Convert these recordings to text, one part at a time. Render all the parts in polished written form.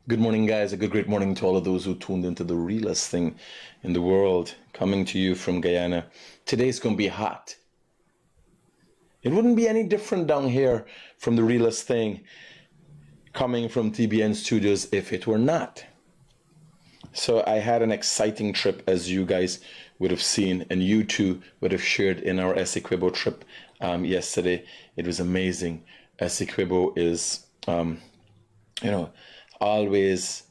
Good morning, guys. A great morning to all of those who tuned into the realest thing in the world, coming to you from Guyana. Today's going to be hot. It wouldn't be any different down here from the realest thing coming from TBN Studios if it were not. So I had an exciting trip, as you guys would have seen, and you too would have shared in our Essequibo trip yesterday. It was amazing. Essequibo is, always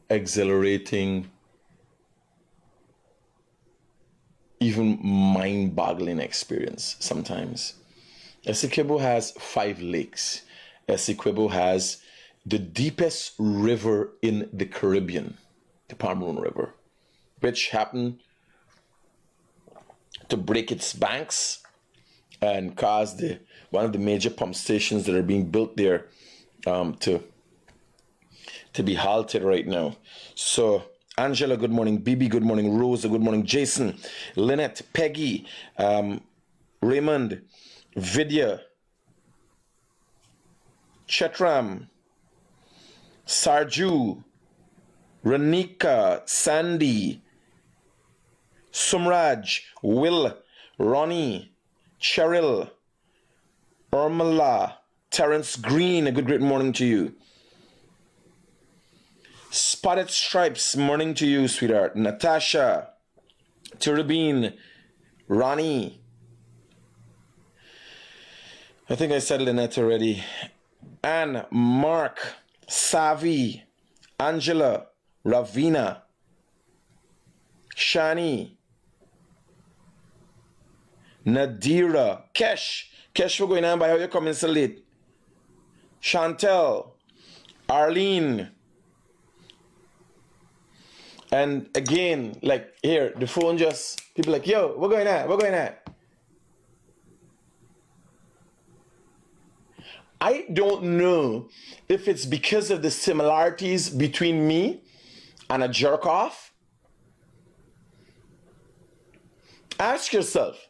exhilarating, even mind-boggling experience sometimes. Essequibo has 5 lakes. Essequibo has the deepest river in the Caribbean, the Pomeroon River, which happened to break its banks and cause one of the major pump stations that are being built there to be halted right now. So Angela, good morning. Bibi, good morning. Rosa, good morning. Jason, Lynette, Peggy, Raymond, Vidya, Chetram, Sarju, Ranika, Sandy, Sumraj, Will, Ronnie, Cheryl, Urmila, Terrence Green, a great morning to you. Spotted Stripes, morning to you, sweetheart. Natasha, Turabine, Ronnie. I think I said Lynette already. Anne, Mark, Savi, Angela, Ravina, Shani, Nadira, Kesh, we're going on by how you coming so late. Chantel, Arlene, and again, like here, the phone just, people like, yo, we're going on. I don't know if it's because of the similarities between me and a jerk off. Ask yourself,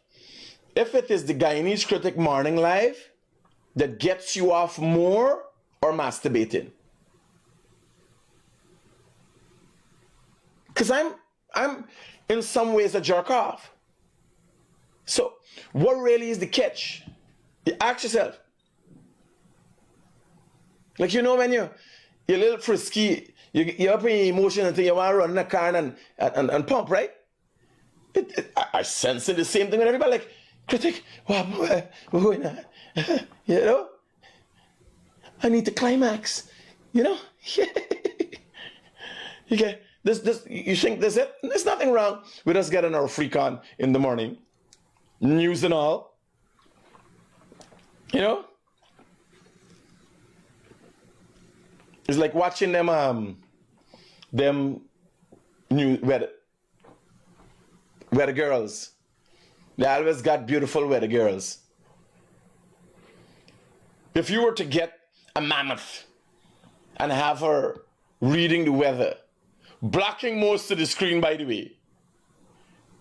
if it is the Guyanese Critic morning live that gets you off more or masturbating. Because I'm in some ways a jerk off. So what really is the catch? You ask yourself. Like, when you're a little frisky, you're up in your emotion until you want to run in a car and pump, right? I sense it the same thing with everybody. Like, Critic, we're going on. I need to climax. Okay, this. You think this it? There's nothing wrong with us getting our freak on in the morning, news and all. It's like watching them new weather girls. They always got beautiful weather girls. If you were to get a mammoth and have her reading the weather, blocking most of the screen, by the way.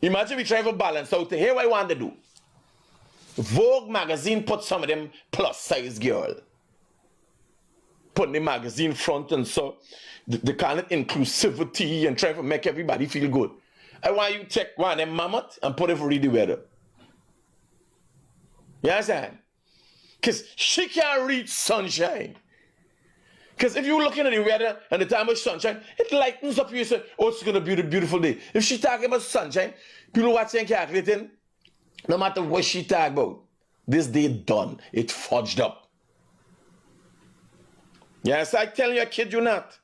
Imagine we try to balance out. Here what I want to do. Vogue magazine put some of them plus size girl. Put the magazine front and so the kind of inclusivity and try to make everybody feel good. I want you to take one of them mammoth and put it for read the weather. You understand? Because she can't read sunshine. Because if you're looking at the weather and the time of sunshine, it lightens up. You say, oh, it's going to be a beautiful day. If she talking about sunshine, people watching and calculating, no matter what she talk about, this day done. It fudged up. Yes, I tell you, I kid you not.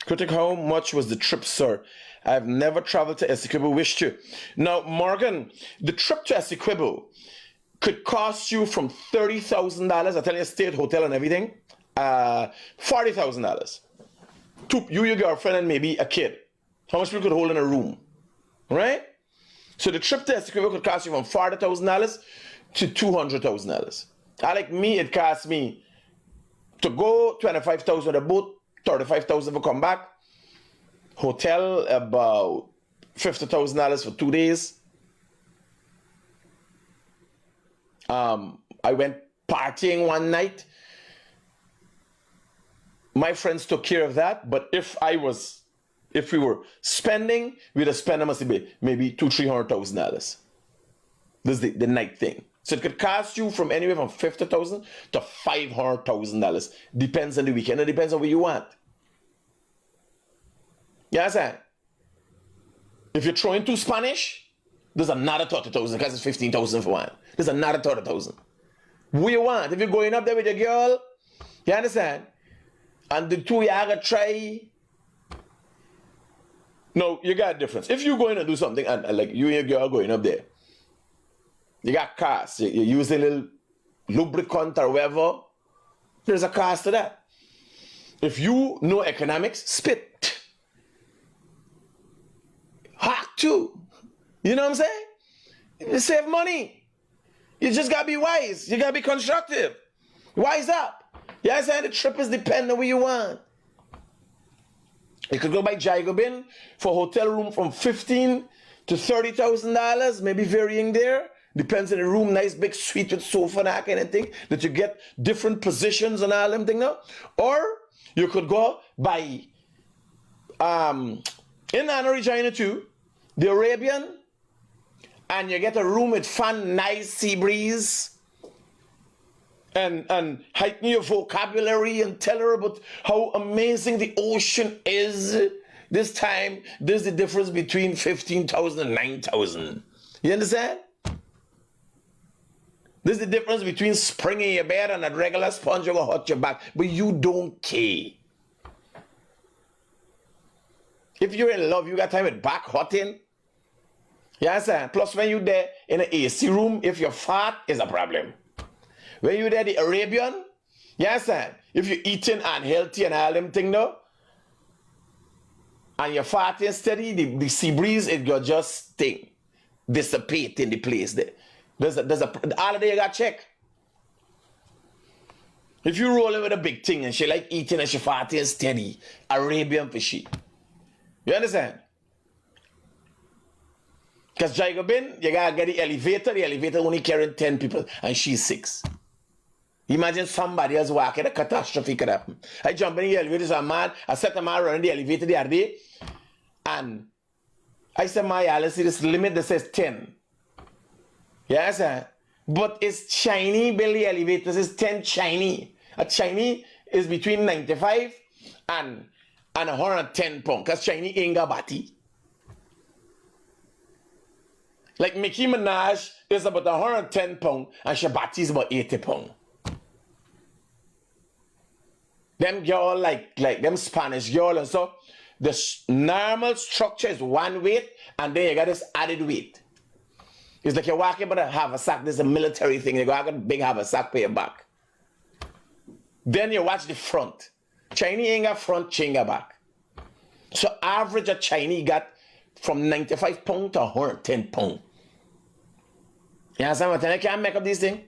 Critic, how much was the trip, sir? I've never traveled to Essequibo, wish to. Now, Morgan, the trip to Essequibo could cost you from $30,000, I tell you, stay at hotel and everything, $40,000. To you, your girlfriend, and maybe a kid. How much people could hold in a room, right? So the trip to Essequibo could cost you from $40,000 to $200,000. Like me, it cost me to go $25,000 a boat, $35,000 for come back. Hotel about $50,000 for 2 days. I went partying one night. My friends took care of that, but if we were spending, we'd have spent maybe $200,000-$300,000. This is the night thing. So it could cost you from anywhere from $50,000 to $500,000. Depends on the weekend. It depends on what you want. You understand? If you're throwing to Spanish, there's another $30,000 because it's $15,000 for one. There's another $30,000. What you want? If you're going up there with your girl, you understand? And the two you gotta try. No, you got a difference. If you're going to do something and like you and your girl going up there, you got costs. You're using a little lubricant or whatever. There's a cost to that. If you know economics, spit. Hack too. You know what I'm saying? You save money. You just gotta be wise. You gotta be constructive. Wise up. You understand? The trip is dependent on what you want. You could go by Jacobin for a hotel room from $15,000 to $30,000, maybe varying there. Depends on the room, nice big suite with sofa and that kind of thing, that you get different positions and all them thing now. Or you could go by in Anna Regina too, the Arabian, and you get a room with fun, nice sea breeze. And heighten your vocabulary and tell her about how amazing the ocean is. This time, there's the difference between 15,000 and 9,000. You understand? There's the difference between spring in your bed and a regular sponge you're gonna hot your back. But you don't care. If you're in love, you got time with back hotting. You understand? Plus, when you're there in an AC room, if you're fat, is a problem. When you're there, the Arabian, you understand? If you're eating unhealthy and all them things now, and you're farting steady, the sea breeze, it got just dissipate in the place there. There's a all of that you got check. If you rolling with a big thing and she like eating and she farting steady, Arabian for she. You understand? Because Jacobin, you gotta get the elevator only carrying 10 people, and she's 6. Imagine somebody else walking, a catastrophe could happen. I jump in the elevator, so I set a man running the elevator the other day, and I said, let's see this limit that says 10. Yes, sir. But it's Chinese, Billy elevators is 10 Chinese. A Chinese is between 95 and 110 pounds, because Chinese ain't got body. Like Mickey Minaj is about 110 pounds, and Shabati is about 80 pounds. Them girl like them Spanish girl and so, the normal structure is one weight, and then you got this added weight. It's like you're walking but a haversack. This is a military thing. You got a big haversack for your back. Then you watch the front. Chinese ain't got front, Chinese got back. So average a Chinese got from 95 pounds to 110 pounds. You understand what I'm saying? I can't make up these things.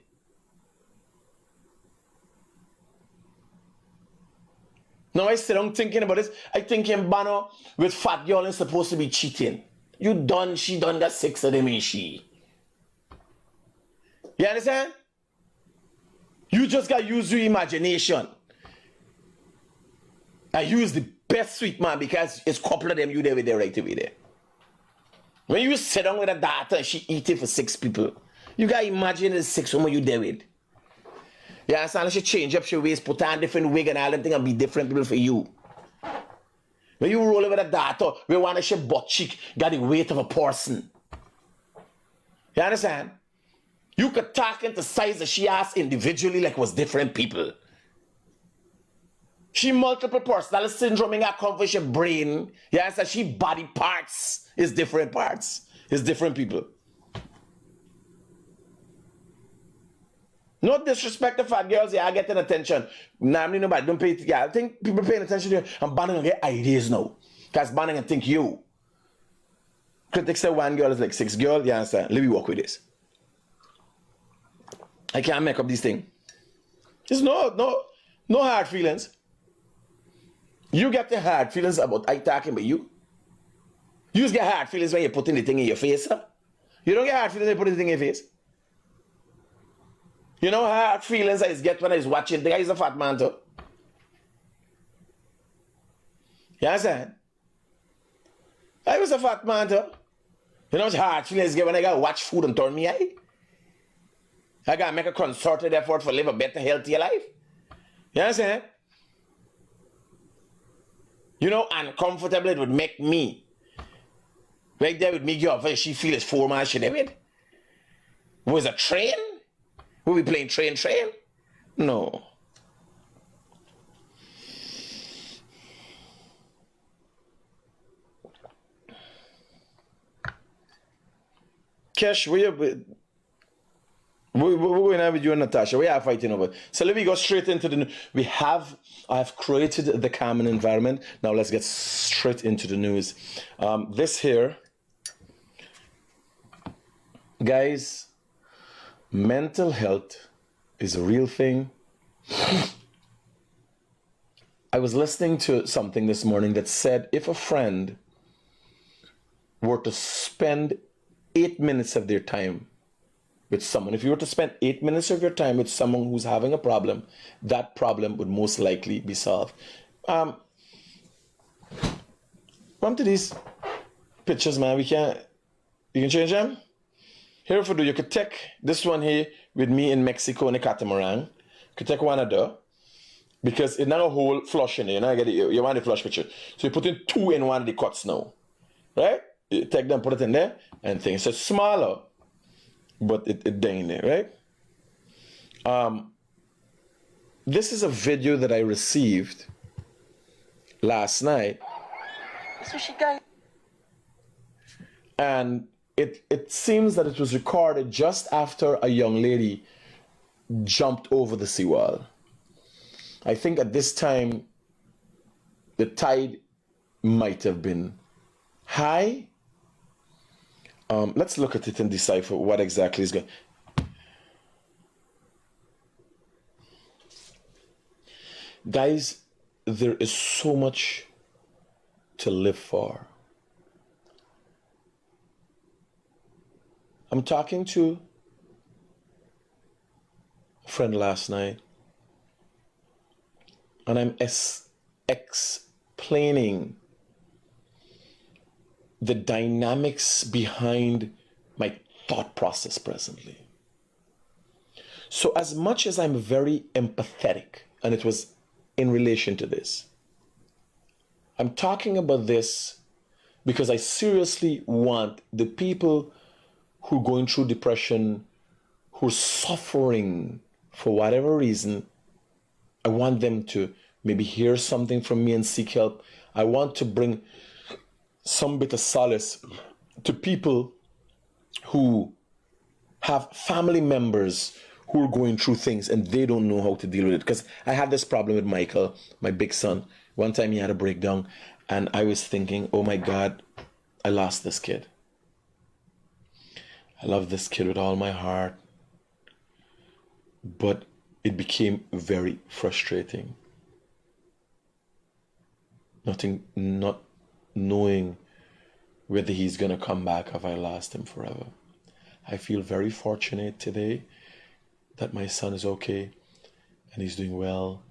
Now I sit down thinking about this. I think in Bano with fat girl is supposed to be cheating. She done got 6 of them in she. You understand? You just got to use your imagination. I use the best sweet man because it's a couple of them you there with there right away there. When you sit down with a daughter and she eat it for 6 people, you got to imagine the 6 women you there with. You understand? She change up your waist, put on different wig and all them things and be different people for you. When you roll with a daughter, we want to she butt cheek, got the weight of a person. You understand? You could talk into size that she has individually like was different people. She multiple personality syndrome in her come from her brain. You understand? She body parts is different parts. It's different people. No disrespect to fat girls, yeah, I getting attention. Normally nobody don't pay it. Yeah, I think people paying attention to you. I'm banning and get ideas now. Because banning and think you. Critics say 1 girl is like 6 girls, you understand? Let me work with this. I can't make up these things. There's no hard feelings. You get the hard feelings about I talking about you. You just get hard feelings when you're putting the thing in your face, huh? You don't get hard feelings when you put the thing in your face. You know how hard feelings I get when I was watching. The guy is a fat man too. You understand? I was a fat man too. You know how hard feelings get when I gotta watch food and turn me eye? I gotta make a concerted effort for live a better, healthier life. You understand? You know, uncomfortable it would make me. Right there would make you up. She feels 4 miles she did. Was a train? Will we playing train? No. Kesh, we're going to have you and Natasha. We are fighting over. So let me go straight into the. I have created the calming environment. Now let's get straight into the news. This here, guys, mental health is a real thing. I was listening to something this morning that said if a friend were to spend 8 minutes of their time with someone, if you were to spend 8 minutes of your time with someone who's having a problem, that problem would most likely be solved. Come to these pictures, man. You can change them. Here if you do, you could take this one here with me in Mexico in a catamaran. You could take one of them because it's not a whole flush in it. You want the flush picture. So you put in 2 in one of the cuts now. Right? You take them, put it in there, and things. So it's smaller, but it dang there, right? This is a video that I received last night. And it seems that it was recorded just after a young lady jumped over the seawall. I think at this time, the tide might have been high. Let's look at it and decipher what exactly is going. Guys, there is so much to live for. I'm talking to a friend last night, and I'm explaining the dynamics behind my thought process presently. So as much as I'm very empathetic, and it was in relation to this, I'm talking about this because I seriously want the people who are going through depression, who are suffering for whatever reason, I want them to maybe hear something from me and seek help. I want to bring some bit of solace to people who have family members who are going through things and they don't know how to deal with it. Because I had this problem with Michael, my big son. One time he had a breakdown and I was thinking, oh my God, I lost this kid. I love this kid with all my heart. But it became very frustrating. Not knowing whether he's going to come back. Have I lost him forever? I feel very fortunate today that my son is okay and he's doing well.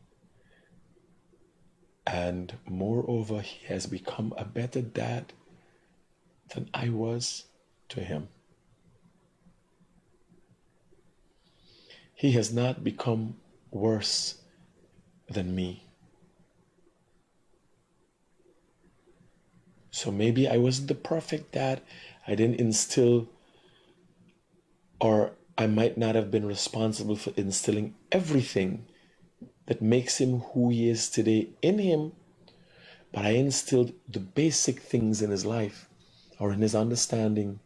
And moreover, he has become a better dad than I was to him. He has not become worse than me. So maybe I wasn't the perfect dad. I didn't instill, or I might not have been responsible for instilling everything that makes him who he is today in him. But I instilled the basic things in his life or in his understanding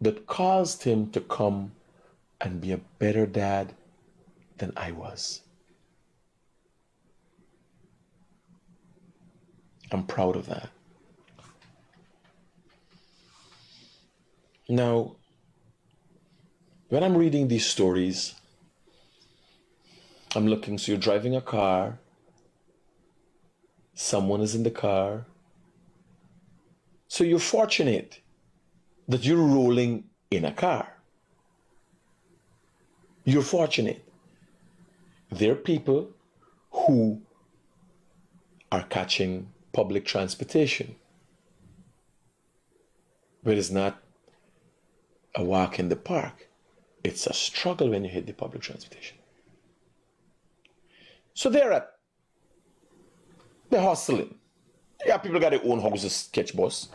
that caused him to come and be a better dad than I was. I'm proud of that. Now, when I'm reading these stories, I'm looking, so you're driving a car, someone is in the car, So you're fortunate that you're rolling in a car. You're fortunate. There are people who are catching public transportation, but it's not a walk in the park. It's a struggle when you hit the public transportation. So they're hustling. Yeah, people got their own houses, catch bus.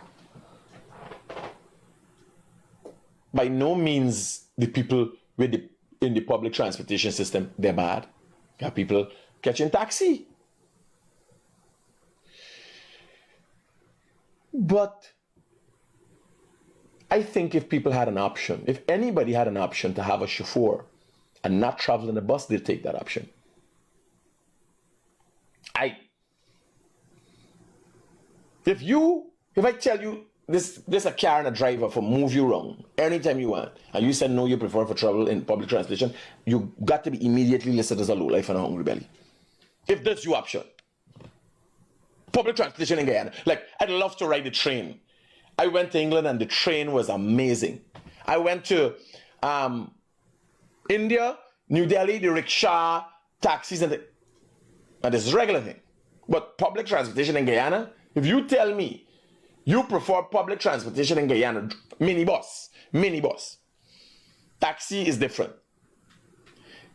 By no means the people in the public transportation system, they're bad. You have people catching taxi. But I think if people had an option, if anybody had an option to have a chauffeur and not travel in a bus, they'd take that option. If I tell you this a car and a driver for move you wrong anytime you want, and you said no, you prefer for travel in public transportation, you got to be immediately listed as a lowlife and a hungry belly. If that's your option. Public transportation in Guyana. Like, I'd love to ride the train. I went to England and the train was amazing. I went to India, New Delhi, the rickshaw, taxis, and this is a regular thing. But public transportation in Guyana, if you tell me you prefer public transportation in Guyana, minibus, taxi is different.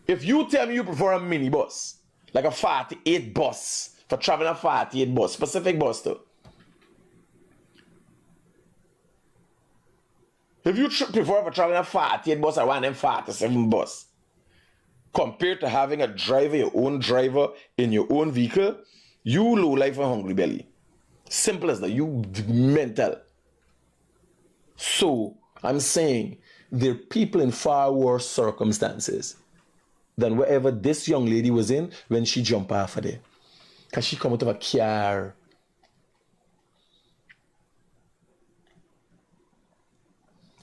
If you tell me you prefer a minibus, like a 48 bus, for traveling a 48 bus, specific bus though. If you prefer for traveling a 48 bus or one of them 47 bus, compared to having a driver, your own driver in your own vehicle, you low life and hungry belly. Simple as that. You mental. So I'm saying there are people in far worse circumstances than wherever this young lady was in when she jumped off of there. Because she come out of a car.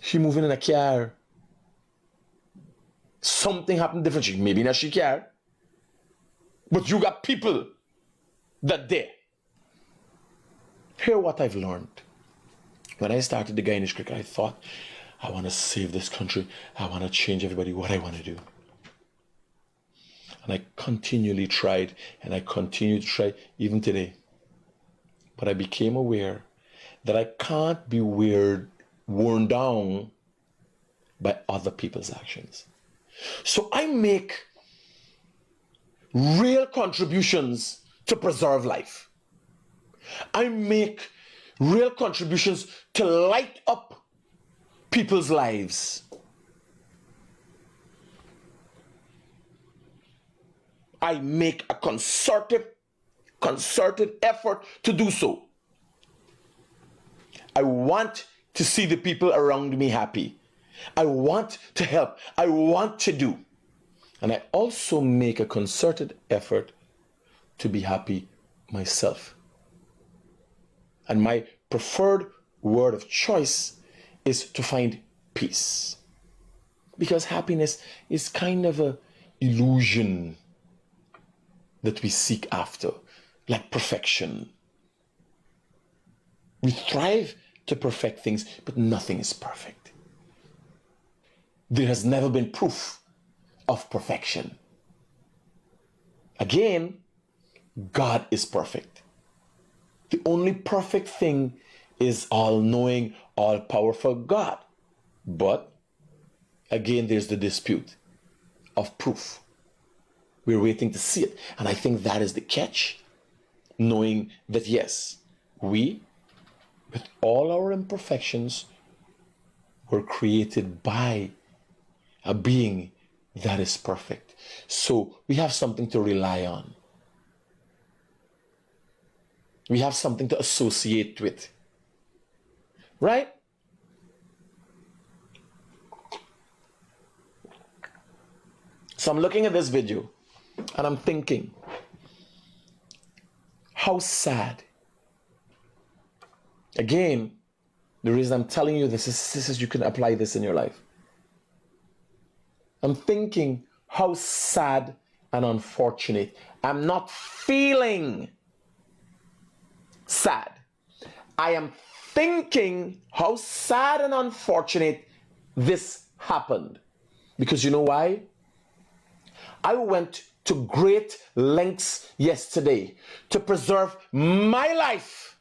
She moving in a car. Something happened different. Maybe not she care. But you got people that there. Hear what I've learned. When I started the Guyanese cricket, I thought, I want to save this country. I want to change everybody what I want to do. And I continually tried, and I continue to try even today. But I became aware that I can't be worn down by other people's actions. So I make real contributions to preserve life. I make real contributions to light up people's lives. I make a concerted effort to do so. I want to see the people around me happy. I want to help. I want to do. And I also make a concerted effort to be happy myself. And my preferred word of choice is to find peace. Because happiness is kind of an illusion that we seek after, like perfection. We strive to perfect things, but nothing is perfect. There has never been proof of perfection. Again, God is perfect. The only perfect thing is all-knowing, all-powerful God. But, again, there's the dispute of proof. We're waiting to see it. And I think that is the catch. Knowing that, yes, we, with all our imperfections, were created by a being that is perfect. So we have something to rely on. We have something to associate with. Right? So I'm looking at this video and I'm thinking, how sad. Again, the reason I'm telling you this is you can apply this in your life. I'm thinking how sad and unfortunate. I'm not feeling sad. I am thinking how sad and unfortunate this happened. Because you know why? I went to great lengths yesterday to preserve my life,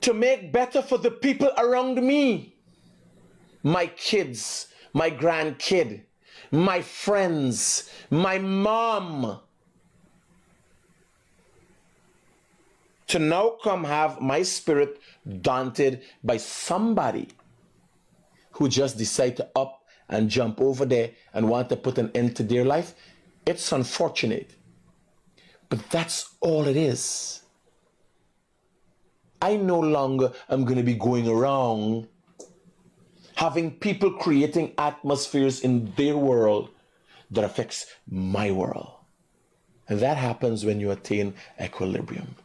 to make better for the people around me, my kids, my grandkid, my friends, my mom. To now come have my spirit daunted by somebody who just decide to up and jump over there and want to put an end to their life, it's unfortunate. But that's all it is. I no longer am going to be going around having people creating atmospheres in their world that affects my world. And that happens when you attain equilibrium.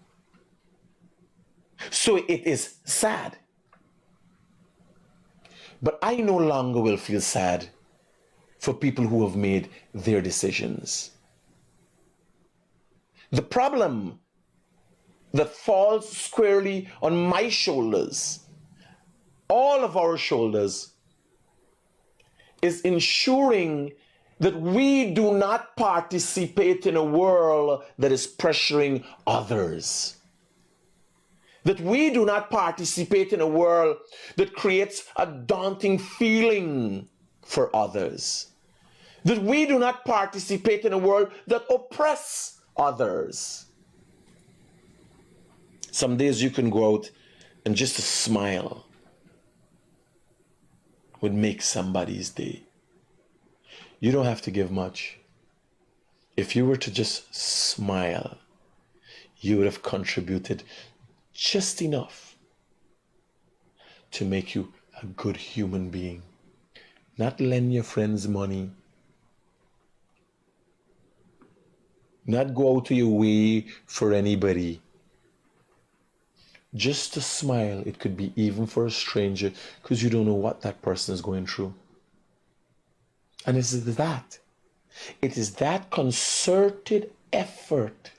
So it is sad. But I no longer will feel sad for people who have made their decisions. The problem that falls squarely on my shoulders, all of our shoulders, is ensuring that we do not participate in a world that is pressuring others. That we do not participate in a world that creates a daunting feeling for others. That we do not participate in a world that oppresses others. Some days you can go out and just a smile would make somebody's day. You don't have to give much. If you were to just smile, you would have contributed just enough to make you a good human being. Not lend your friends money. Not go out of your way for anybody. Just to smile. It could be even for a stranger, because you don't know what that person is going through. And it is that concerted effort,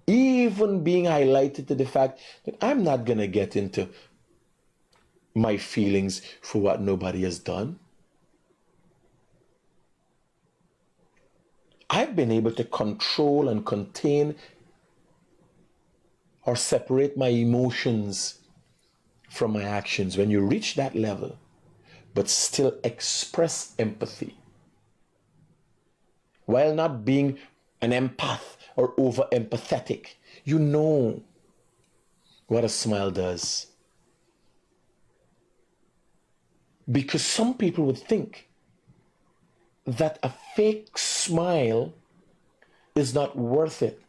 even being highlighted to the fact that I'm not going to get into my feelings for what nobody has done. I've been able to control and contain or separate my emotions from my actions. When you reach that level, but still express empathy, while not being an empath or over empathetic, you know what a smile does. Because some people would think that a fake smile is not worth it.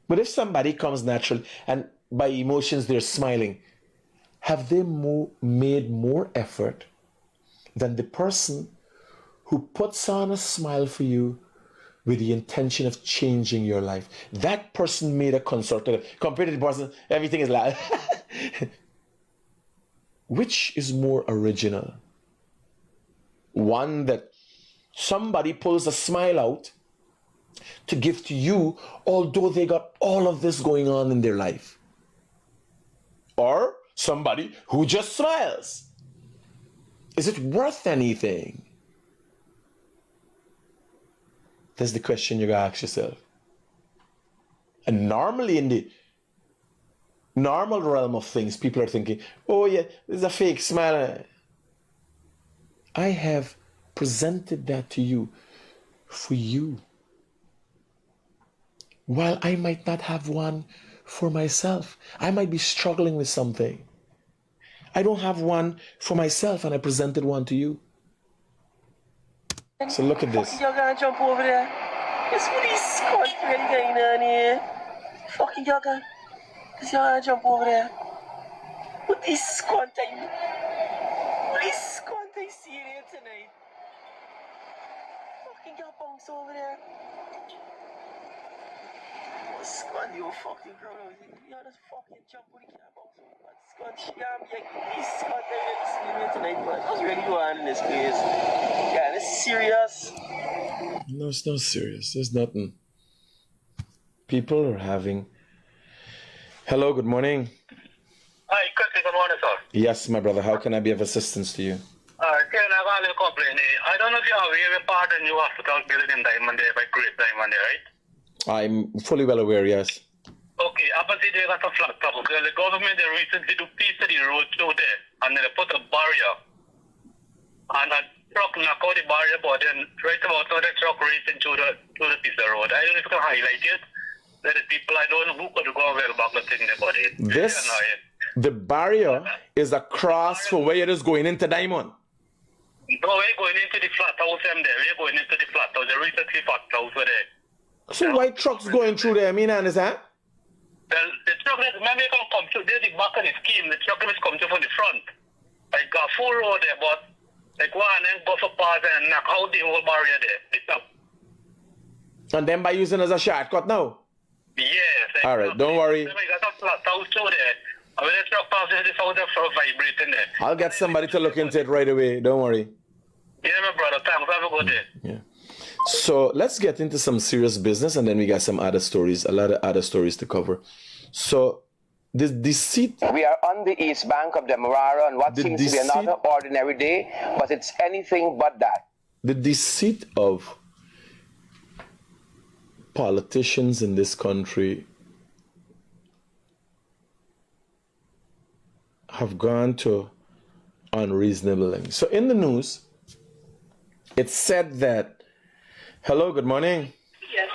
But if somebody comes natural and by emotions they're smiling, have they made more effort than the person who puts on a smile for you with the intention of changing your life? That person made a concerted, compared to the person, everything is like, which is more original? One that somebody pulls a smile out to give to you, although they got all of this going on in their life. Or somebody who just smiles. Is it worth anything? That's the question you gotta ask yourself. And normally in the normal realm of things, people are thinking, oh yeah, this is a fake smile. I have presented that to you for you. While I might not have one for myself, I might be struggling with something. I don't have one for myself and I presented one to you. So look at this. Y'all gotta jump over there. Guess what these squats really getting on here? Fucking y'all gotta jump over there. What these squats I see here tonight? Fucking y'all bounce over there. Squad, you fucking bro. Y'all just fucking jump with the cat bounce over. Squad, she got me like these squad they really see me tonight, but what's really going on in this place? Yeah, this is serious. No, it's not serious. There's nothing. People are having Hello, good morning. Hi, Critic, good morning, sir. Yes, my brother. How can I be of assistance to you? Ken, I got a little complaint. I don't know if you are aware of part of the new hospital building in Diamond there by Great Diamond there, right? I'm fully well aware, yes. Okay, opposite they got a flat top. Okay, the government they recently do piece of the road through there, and they put a barrier. And a truck knock out the barrier, but then right about now the truck racing through the piece of road. I don't know if you can highlight it. That the people I don't know who could go well back the thing there, but it's very annoying. The barrier is across from where it is going into Diamond. No, we're going into the flat house there. We're going into the flat house. The recently flat house were there. So why trucks going through there? I mean, understand? Well, the truck is maybe can come through. There's the back of the scheme. The truck is come through from the front. Like got full road there, but like one and go for pass and knock out the whole barrier there. The top. And then by using as a shortcut now? Yes. All right, don't worry. We got a flat house through there. And when the truck passes, the sound of vibrating there. I'll get somebody to look into it right away. Don't worry. Yeah, my brother. Thanks. Have a good day. Yeah. So let's get into some serious business, and then we got some other stories, a lot of other stories to cover. So the deceit. We are on the east bank of the Marara on what seems to be another ordinary day, but it's anything but that. The deceit of politicians in this country have gone to unreasonable lengths. So in the news, it said that, hello, good morning. Yes.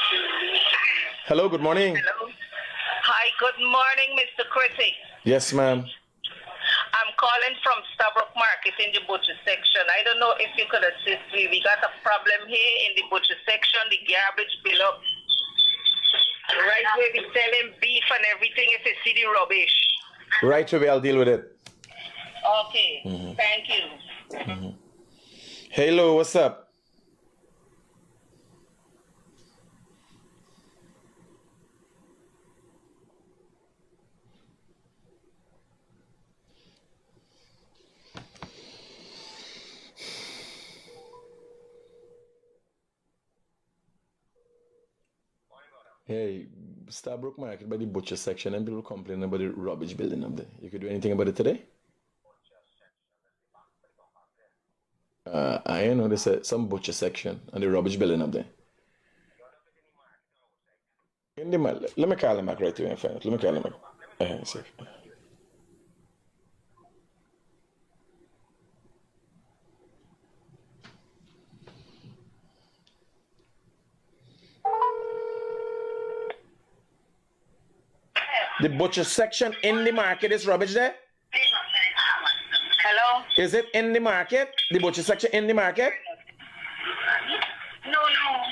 Hello, good morning. Hello. Hi, good morning, Mr. Critic. Yes, ma'am. I'm calling from Stabrook Market in the butcher section. I don't know if you could assist me. We got a problem here in the butcher section. The garbage bill up. Right where we selling beef and everything is a city rubbish. Right away, I'll deal with it. Okay, Thank you. Hello, what's up? Hey, Starbrook Market by the butcher section, and people complaining about the rubbish building up there. You could do anything about it today? I know there's some butcher section and the rubbish building up there. Let me call him back right away and find out. Let me call him back. See. The butcher section in the market is rubbish there? Hello? Is it in the market? The butcher section in the market? No.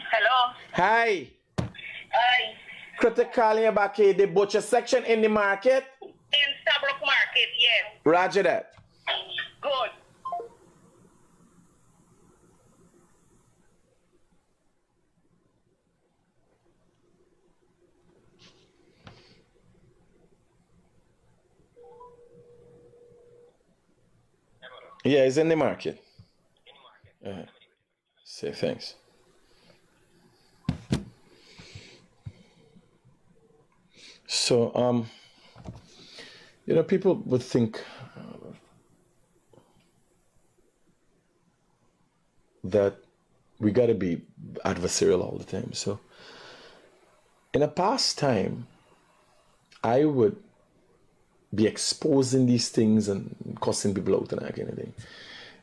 Hello? Hi. Hi. Critic calling you back here. The butcher section in the market? In Stabrook Market, yes. Roger that. Good. Yeah, it's in the market. Say thanks. So, people would think that we got to be adversarial all the time. So, in a past time, I would be exposing these things and cussing people out and that kind of thing.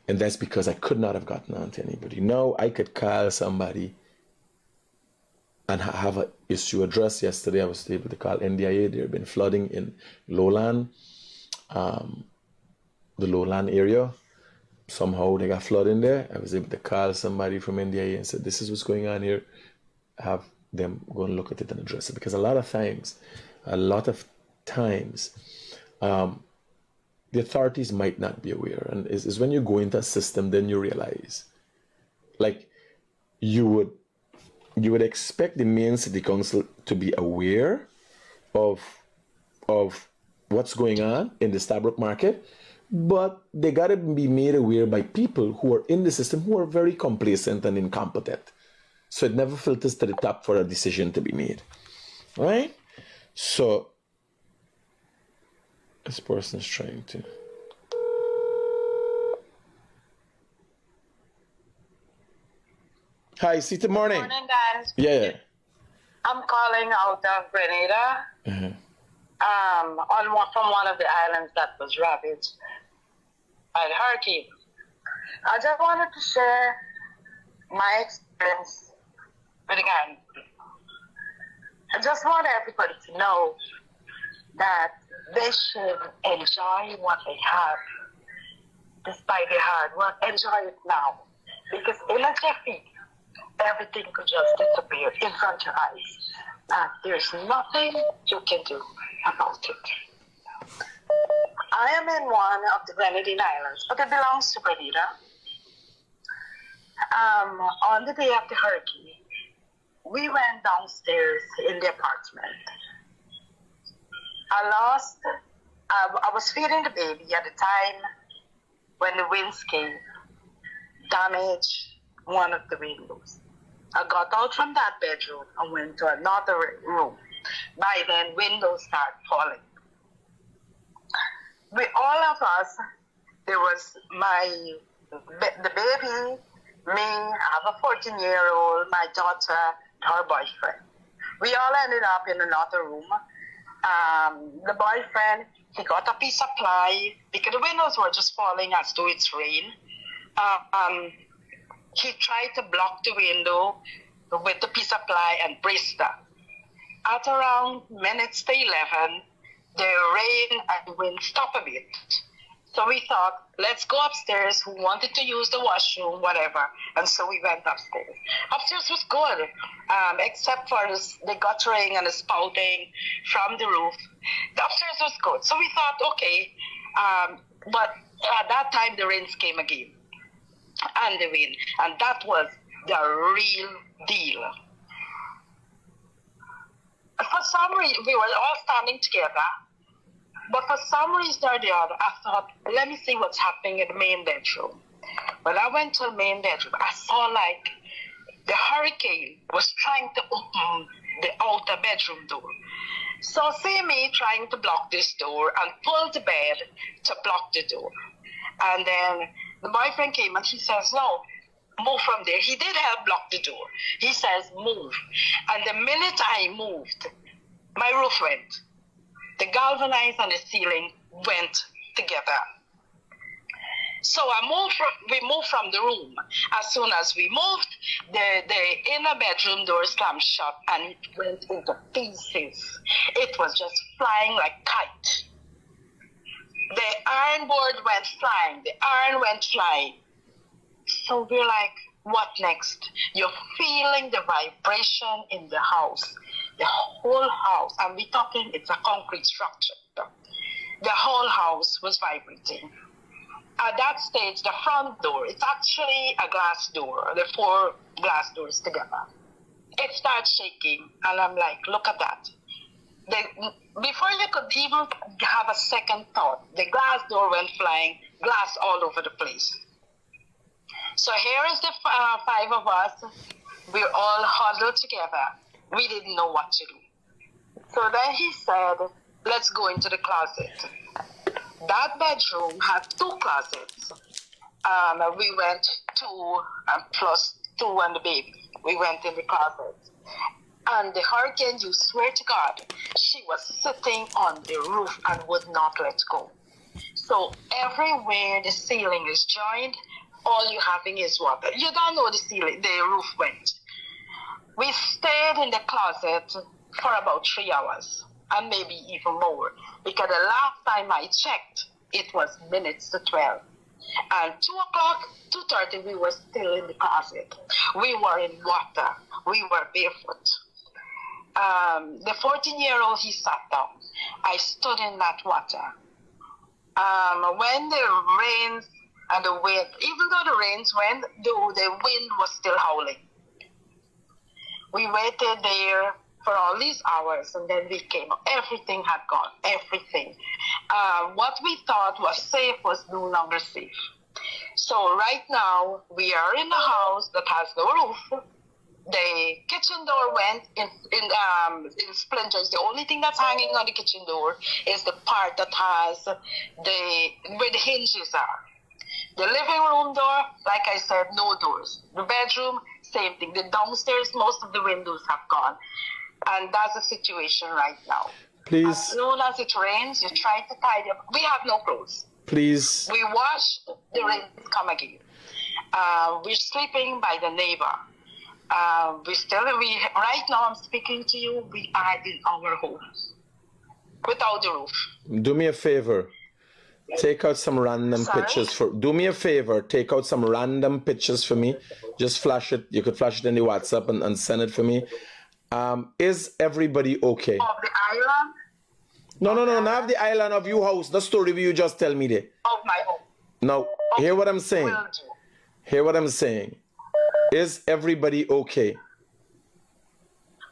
And that's because I could not have gotten on to anybody. Now I could call somebody and have an issue addressed. Yesterday I was able to call NDIA. There had been flooding in Lowland, the Lowland area. Somehow they got flood in there. I was able to call somebody from NDIA and said, this is what's going on here. Have them go and look at it and address it. Because a lot of times, the authorities might not be aware. And it's when you go into a system, then you realize, like, you would expect the main city council to be aware of what's going on in the Stabrook market, but they got to be made aware by people who are in the system who are very complacent and incompetent. So it never filters to the top for a decision to be made. All right? So This person's trying to. Hi, Good morning. Good morning, guys. Yeah. I'm calling out of Grenada. From one of the islands that was ravaged by the hurricane. I just wanted to share my experience with the Guyanese people. I just want everybody to know that they should enjoy what they have, despite their hard work. Enjoy it now, because in a jiffy, everything could just disappear in front of your eyes, and there's nothing you can do about it. I am in one of the Grenadine Islands, but it belongs to Grenada. On the day of the hurricane, we went downstairs in the apartment. I was feeding the baby at the time when the winds came, damaged one of the windows. I got out from that bedroom and went to another room. By then, windows started falling. With all of us, there was the baby, me, I have a 14-year-old, my daughter, her boyfriend. We all ended up in another room. The boyfriend, he got a piece of ply because the windows were just falling as though it's rain. He tried to block the window with the piece of ply and braced up. At around minutes to 11, the rain and wind stopped a bit. So we thought, let's go upstairs. Who wanted to use the washroom, whatever. And so we went upstairs. Upstairs was good, except for the guttering and the spouting from the roof. The upstairs was good. So we thought, okay. But at that time, the rains came again. And the wind. And that was the real deal. For some reason, we were all standing together. But for some reason or the other, I thought, let me see what's happening in the main bedroom. When I went to the main bedroom, I saw like the hurricane was trying to open the outer bedroom door. So see me trying to block this door and pull the bed to block the door. And then the boyfriend came and he says, no, move from there. He did help block the door. He says, move. And the minute I moved, my roof went. The galvanized and the ceiling went together. So we moved from the room. As soon as we moved, the inner bedroom door slammed shut and it went into pieces. It was just flying like kite. The iron board went flying. The iron went flying. So we're like, what next? You're feeling the vibration in the house. The whole house, and we're talking, it's a concrete structure. The whole house was vibrating. At that stage, the front door, it's actually a glass door, the 4 glass doors together. It starts shaking, and I'm like, look at that. Before you could even have a second thought, the glass door went flying, glass all over the place. So here is the 5 of us. We're all huddled together. We didn't know what to do. So then he said, let's go into the closet. That bedroom had 2 closets. We went 2 plus 2 and the baby. We went in the closet. And the hurricane, you swear to God, she was sitting on the roof and would not let go. So everywhere the ceiling is joined, all you're having is water. You don't know the roof went. We stayed in the closet for about 3 hours, and maybe even more, because the last time I checked, it was minutes to 12. And 2 o'clock, 2:30, we were still in the closet. We were in water. We were barefoot. The 14-year-old, he sat down. I stood in that water. When the rains and the wind, even though the rains went, the wind was still howling. We waited there for all these hours, and then we came up. Everything had gone, everything. What we thought was safe was no longer safe. So right now, we are in a house that has no roof. The kitchen door went in splinters. The only thing that's hanging on the kitchen door is the part that has where the hinges are. The living room door, like I said, no doors. The bedroom, same thing. The downstairs, most of the windows have gone. And that's the situation right now. Please. As soon as it rains, you try to tidy up. We have no clothes. Please. We wash, the rain come again. We're sleeping by the neighbor. Right now I'm speaking to you, we are in our home without the roof. Do me a favor. Take out some random pictures do me a favor, take out some random pictures for me. Just flash it. You could flash it in the WhatsApp and send it for me. Is everybody okay? Of the island? No, not of the island, of your house. The story you just tell me there. Of my home. Now, Okay. hear what I'm saying. Will do. Hear what I'm saying. Is everybody okay?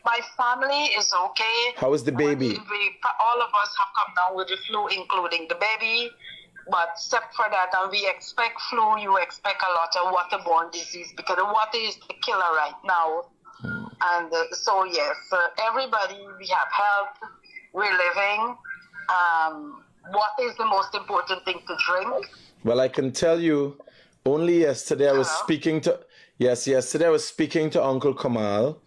My family is okay. How is the baby? All of us have come down with the flu, including the baby. But except for that, and we expect flu, you expect a lot of waterborne disease because the water is the killer right now. And so, yes, everybody, we have health, we're living. Water is the most important thing to drink. Well, I can tell you, only yesterday I was speaking to... yesterday I was speaking to Uncle Kamal,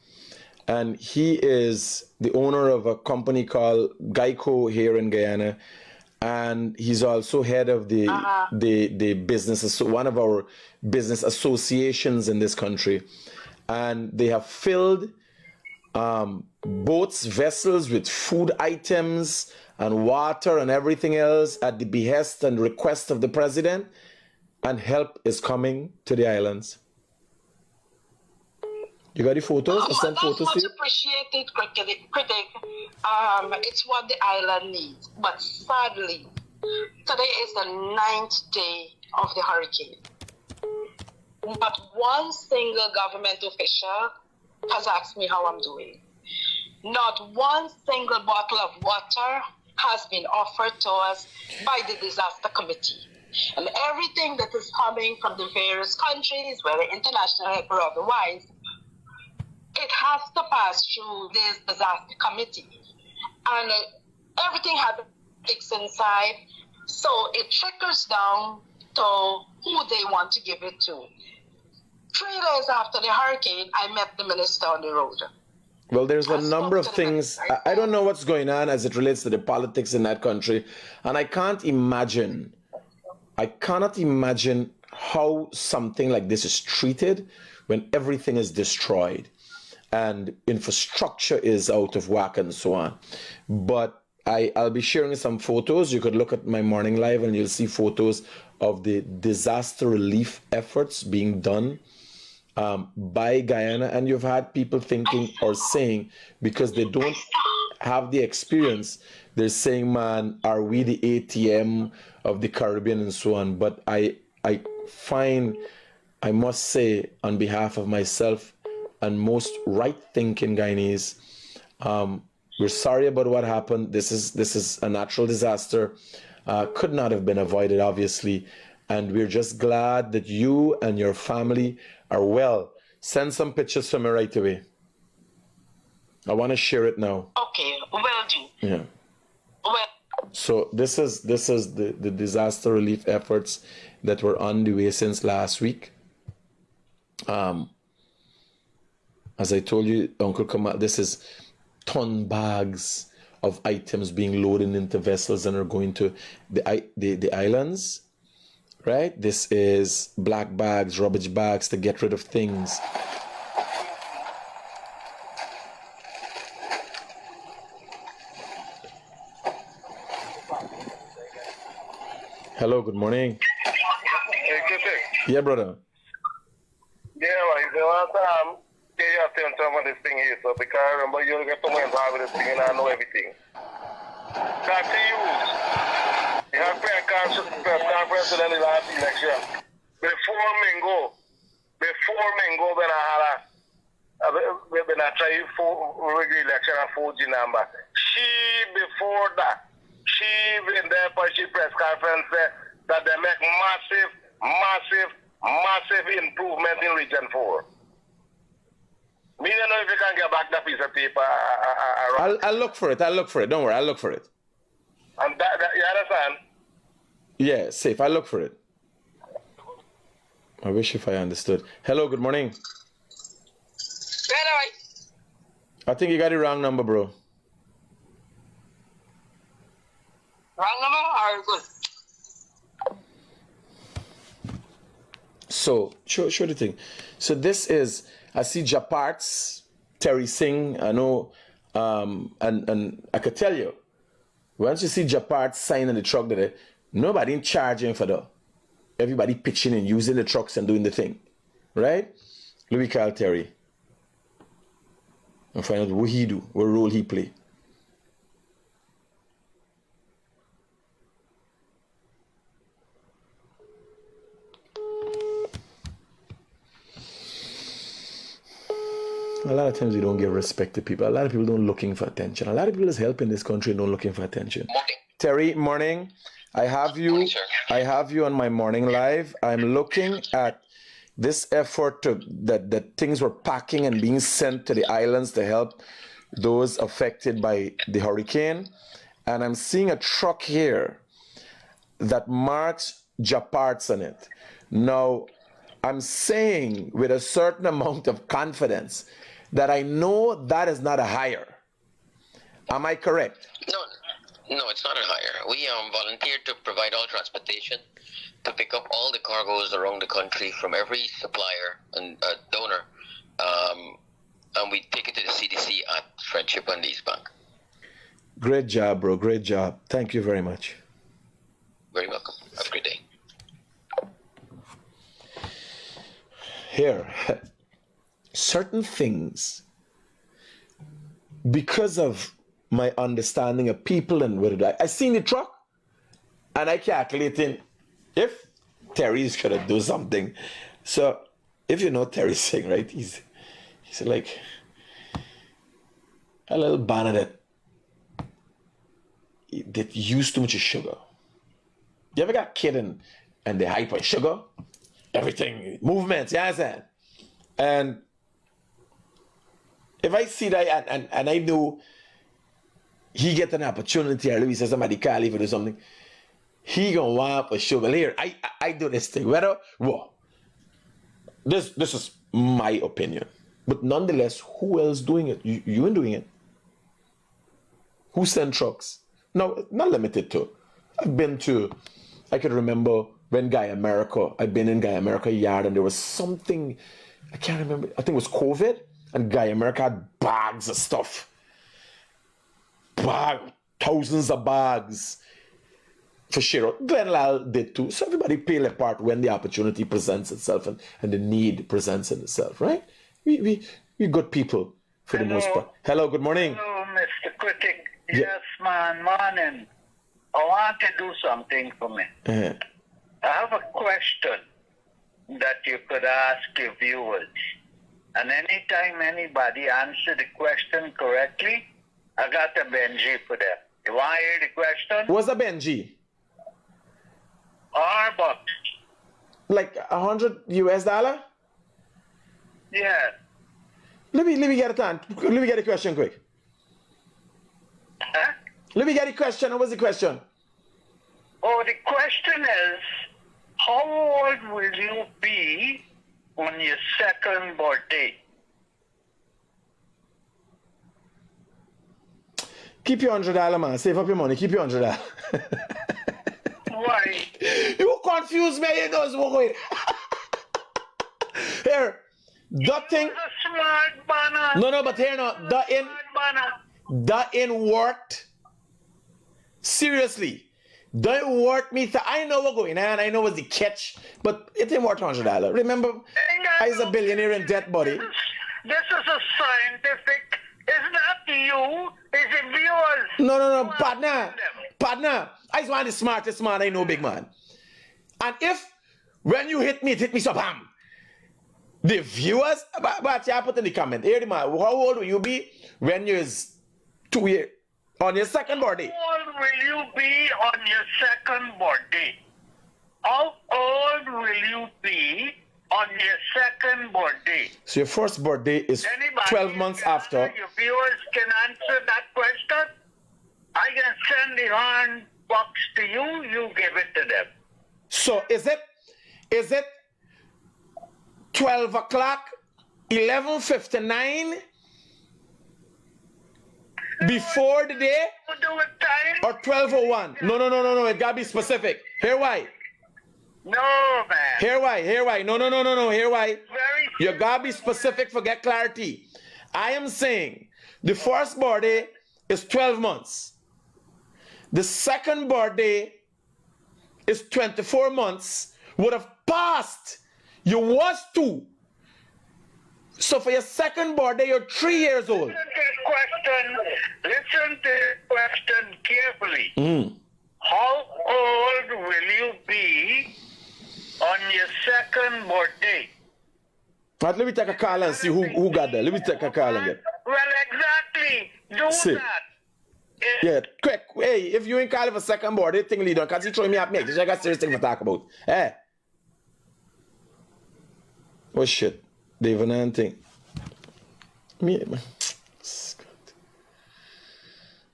and he is the owner of a company called Geico here in Guyana, and he's also head of the business, one of our business associations in this country, and they have filled boats, vessels with food items and water and everything else at the behest and request of the president, and help is coming to the islands. You got the photos? I sent photos to you? That's much appreciated, Critic. It's what the island needs. But sadly, today is the 9th day of the hurricane. Not one single government official has asked me how I'm doing. Not one single bottle of water has been offered to us by the disaster committee. And everything that is coming from the various countries, whether international or otherwise, it has to pass through this disaster committee. And everything has fixed inside, so it trickles down to who they want to give it to. 3 days after the hurricane, I met the minister on the road. Well, there's a number of things. I don't know what's going on as it relates to the politics in that country. And I cannot imagine how something like this is treated when everything is destroyed and infrastructure is out of whack and so on. But I'll be sharing some photos. You could look at my morning live and you'll see photos of the disaster relief efforts being done by Guyana. And you've had people thinking or saying, because they don't have the experience, they're saying, man, are we the ATM of the Caribbean and so on? But I must say, on behalf of myself and most right-thinking Guyanese, we're sorry about what happened. This is a natural disaster. Could not have been avoided, obviously. And we're just glad that you and your family are well. Send some pictures for me right away. I want to share it now. Okay, will do. Yeah. Well. So this is the disaster relief efforts that were on the way since last week. As I told you, Uncle Kamal, this is ton bags of items being loaded into vessels and are going to the islands, right? This is black bags, rubbish bags to get rid of things. Hello, good morning. Hey, Critic. Yeah, brother. Yeah, like, the last time, you have to tell me this thing here, so because I remember you get so much involved with this thing and I know everything. That's to you. You have press conference in the last election. Before Mingo, when I tried for election and 4G number, before that, she went there for she press conference that they make massive improvement in Region 4. Me don't know if you can get back that piece of paper. I'll look for it. Don't worry, I'll look for it. And that you understand? Yeah, safe. I'll look for it. I wish if I understood. Hello, good morning. I think you got the wrong number, bro. Wrong number? All right, good. So, show the thing. So this is, I see Japarts, Terry Singh, I know, and I could tell you, once you see Japarts signing the truck today, nobody in charging for that. Everybody pitching and using the trucks and doing the thing. Right? Louis Carl Terry. And find out what he do, what role he play. A lot of times we don't give respect to people. A lot of people don't looking for attention. A lot of people is helping this country and don't looking for attention. Morning. Terry, morning. I have you. Morning, sir. I have you on my morning live. I'm looking at this effort that things were packing and being sent to the islands to help those affected by the hurricane. And I'm seeing a truck here that marks Japarts on it. Now, I'm saying with a certain amount of confidence that I know that is not a hire. Am I correct? No, it's not a hire. We volunteered to provide all transportation to pick up all the cargoes around the country from every supplier and donor, and we take it to the CDC at Friendship and East Bank. Great job, bro. Great job. Thank you very much. Very welcome. Have a great day. Here, certain things, because of my understanding of people and what I seen the truck and I calculating if Terry's gonna do something. So if you know Terry Singh, right? He's like a little banana that used too much sugar. You ever got a kid and they hype on sugar? Everything, movements, you understand? And if I see that and I know he get an opportunity or Louis says somebody call him to do something, he gonna want for sugar. Here, I do this thing. Whether well, this is my opinion. But nonetheless, who else doing it? You ain't doing it. Who send trucks? No, not limited to. I could remember when Guy America, I'd been in Guy America yard and there was something, I can't remember, I think it was COVID, and Guy America had bags of stuff. Thousands of bags for share. Glenn Lal did too. So everybody play their part when the opportunity presents itself and the need presents itself, right? We good people for the most part. Hello, good morning. Hello, Mr. Critic. Yeah. Yes, man, morning. I want to do something for me. Uh-huh. I have a question that you could ask your viewers. And anytime anybody answers the question correctly, I got a Benji for them. You want to hear the question? What's a Benji? $100. Like $100 US? Yeah. Let me get it on. Let me get a question quick. Huh? Let me get a question. What was the question? Oh, the question is, how old will you be on your second birthday? Keep your $100, man. Save up your money. Keep your $100. Why? You confuse me. You know what's going. Here, that thing. You're a smart banana. No, but here no. That ain't worked. Seriously, that worked me. I know what's going on. I know what's the catch, but it ain't worth $100. Remember, I was a billionaire in debt, buddy. This is a scientific. It's not you. It's the viewers. No, partner. I just want the smartest man I know, big man. And if when you hit me, it hit me so bam. The viewers, but I put in the comment. Here, the man, how old will you be when you is 2 years on your second birthday? How old will you be on your second birthday? How old will you be on your second birthday. So your first birthday is 12 months after. Your viewers can answer that question. I can send the horn box to you. You give it to them. So is it 12 o'clock, 11:59 before the day, Do it time? or 12:01? No. It gotta be specific. Here why? No, man. Here why? No. Here why? Very You gotta be specific for get clarity. I am saying the first birthday is 12 months. The second birthday is 24 months. Would have passed. You was 2. So for your second birthday, you're 3 years old. Listen to the question carefully. How old will you be on your second birthday? But let me take a call and see who got that. Let me take a call and get. Well, exactly. Do See. that. Yeah, quick. Hey, if you ain't calling for second birthday, thing leader, because you throwing me up next. I got serious thing to talk about. Hey. Oh shit. They even anything. Me.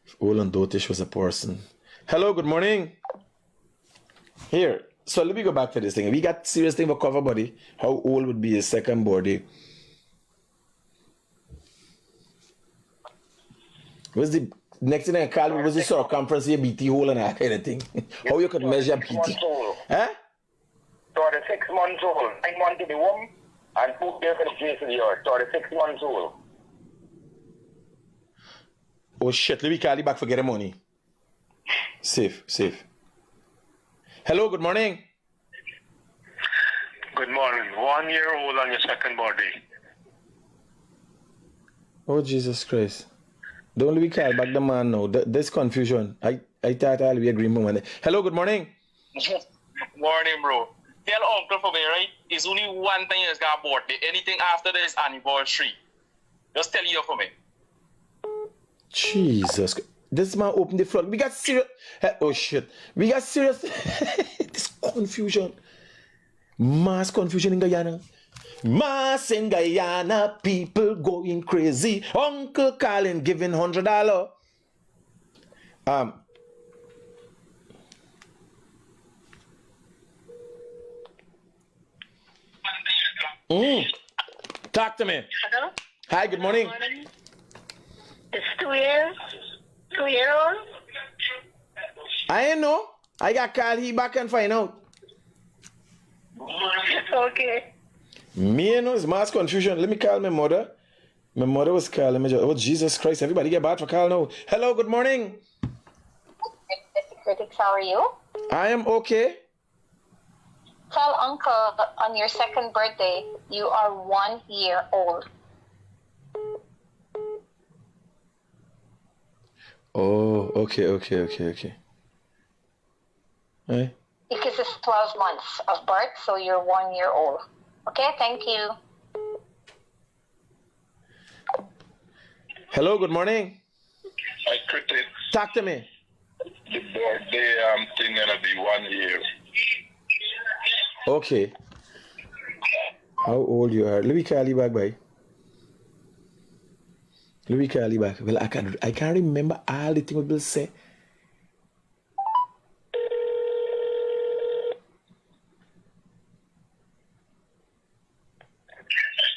If Olan Dotish was a person. Hello, good morning. Here. So let me go back to this thing. We got serious thing for cover, buddy. How old would be his second birthday? What's the next thing I call me was the circumference of your BT hole and that kind of thing? How you could measure BT? Huh? 36 months old. 9 months to the womb and 2 years in the face of the earth. 36 months old. Oh shit, let me call you back for getting money. Safe. Hello, good morning. Good morning. 1 year old on your second birthday. Oh Jesus Christ. Don't let me call back the man now. This confusion. I thought I'll be agreeing with one. Hello, good morning. Morning, bro. Tell uncle for me, right? It's only one thing he's got birthday. Anything after this anniversary. Just tell you for me. Jesus. This man opened the floor. We got serious. Oh shit. We got serious. This confusion. Mass confusion in Guyana. Mass in Guyana. People going crazy. Uncle Colin giving $100. Talk to me. Hello? Hi, good morning. It's 2 years. 2 year old? I ain't know. I got call he back and find out. Okay. Me ain't know. It's mass confusion. Let me call my mother. My mother was calling me. Oh, Jesus Christ. Everybody get back for call now. Hello, good morning. Mr. Critic, how are you? I am okay. Tell Uncle on your second birthday you are 1 year old. Oh, okay. Hey. Because it's 12 months of birth, so you're 1 year old. Okay, thank you. Hello, good morning. Hi, Critic. Talk to me. The birthday I'm thinking gonna be 1 year. Okay. How old you are? Let me call you back, bye. Let me call you back. Well, I can't remember all the things we will say.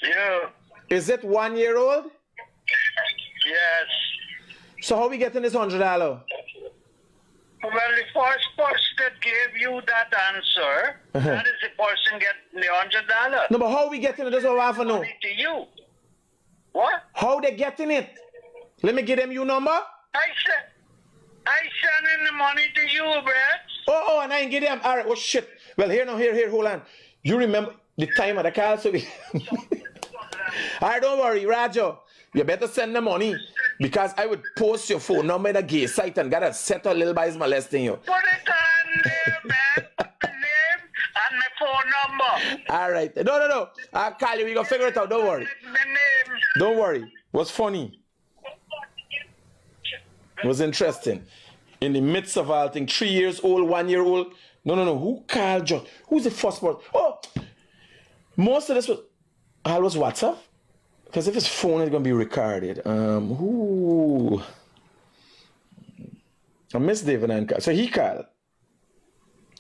Yeah. Is it 1 year old? Yes. So how we getting this $100? Well, the first person that gave you that answer, that is the person getting the $100. No, but how we getting it? That's what I want to know. Money to you. What? How they getting it? Let me give them your number. I sending the money to you, Brett. Oh, and I ain't get them. All right. Oh shit. Well, here, hold on. You remember the time of the call, so we. All right, don't worry, Rajo. You better send the money because I would post your phone number in a gay site and gotta set a little boys molesting you. Put it on there, man. Put the name and my phone number. All right. No. I'll call you. We gonna figure it out. Don't worry. The name. Don't worry. What's funny? It was interesting. In the midst of all things, 3 years old, 1 year old. No. Who called you? Who's the first one? Oh, Most of this was WhatsApp. Because if it's phone, it's gonna be recorded. Who? I miss David and Carl. So he called.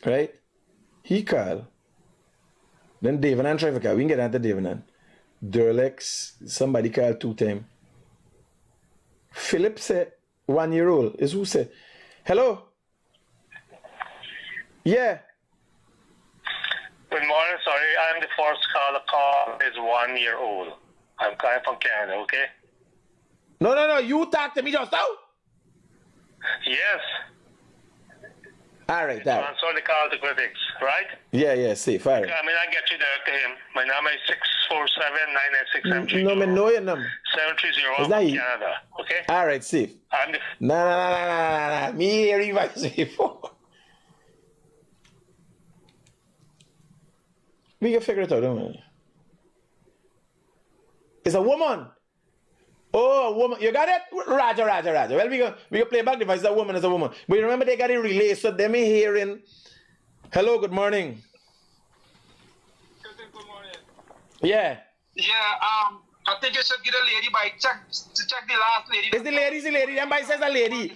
Right? He called. Then David and try to call. We can get into David and Derlex, somebody called 2 times. Philip said 1 year old. Is who said, hello? Yeah. Good morning, sorry. I'm the first call. The call is 1 year old. I'm calling from Canada, okay? No. You talk to me just now? Yes. All right. Answer the call to Critics, right? Yeah, safe. All right. I mean, I get you there to him. My number is 647-996-732. No, I know your number. 730 Is that you? Canada, okay? All right, safe. I'm the... Nah. Me hear you before. We can figure it out, don't we? It's a woman. Oh, a woman. You got it? Roger. Well, we can play back device. It's a woman. But you remember they got it relay, so them hearing. Hello, good morning. Good morning. Yeah. Yeah, I think you should get a lady by check the last lady. It's the lady. Them by says a lady.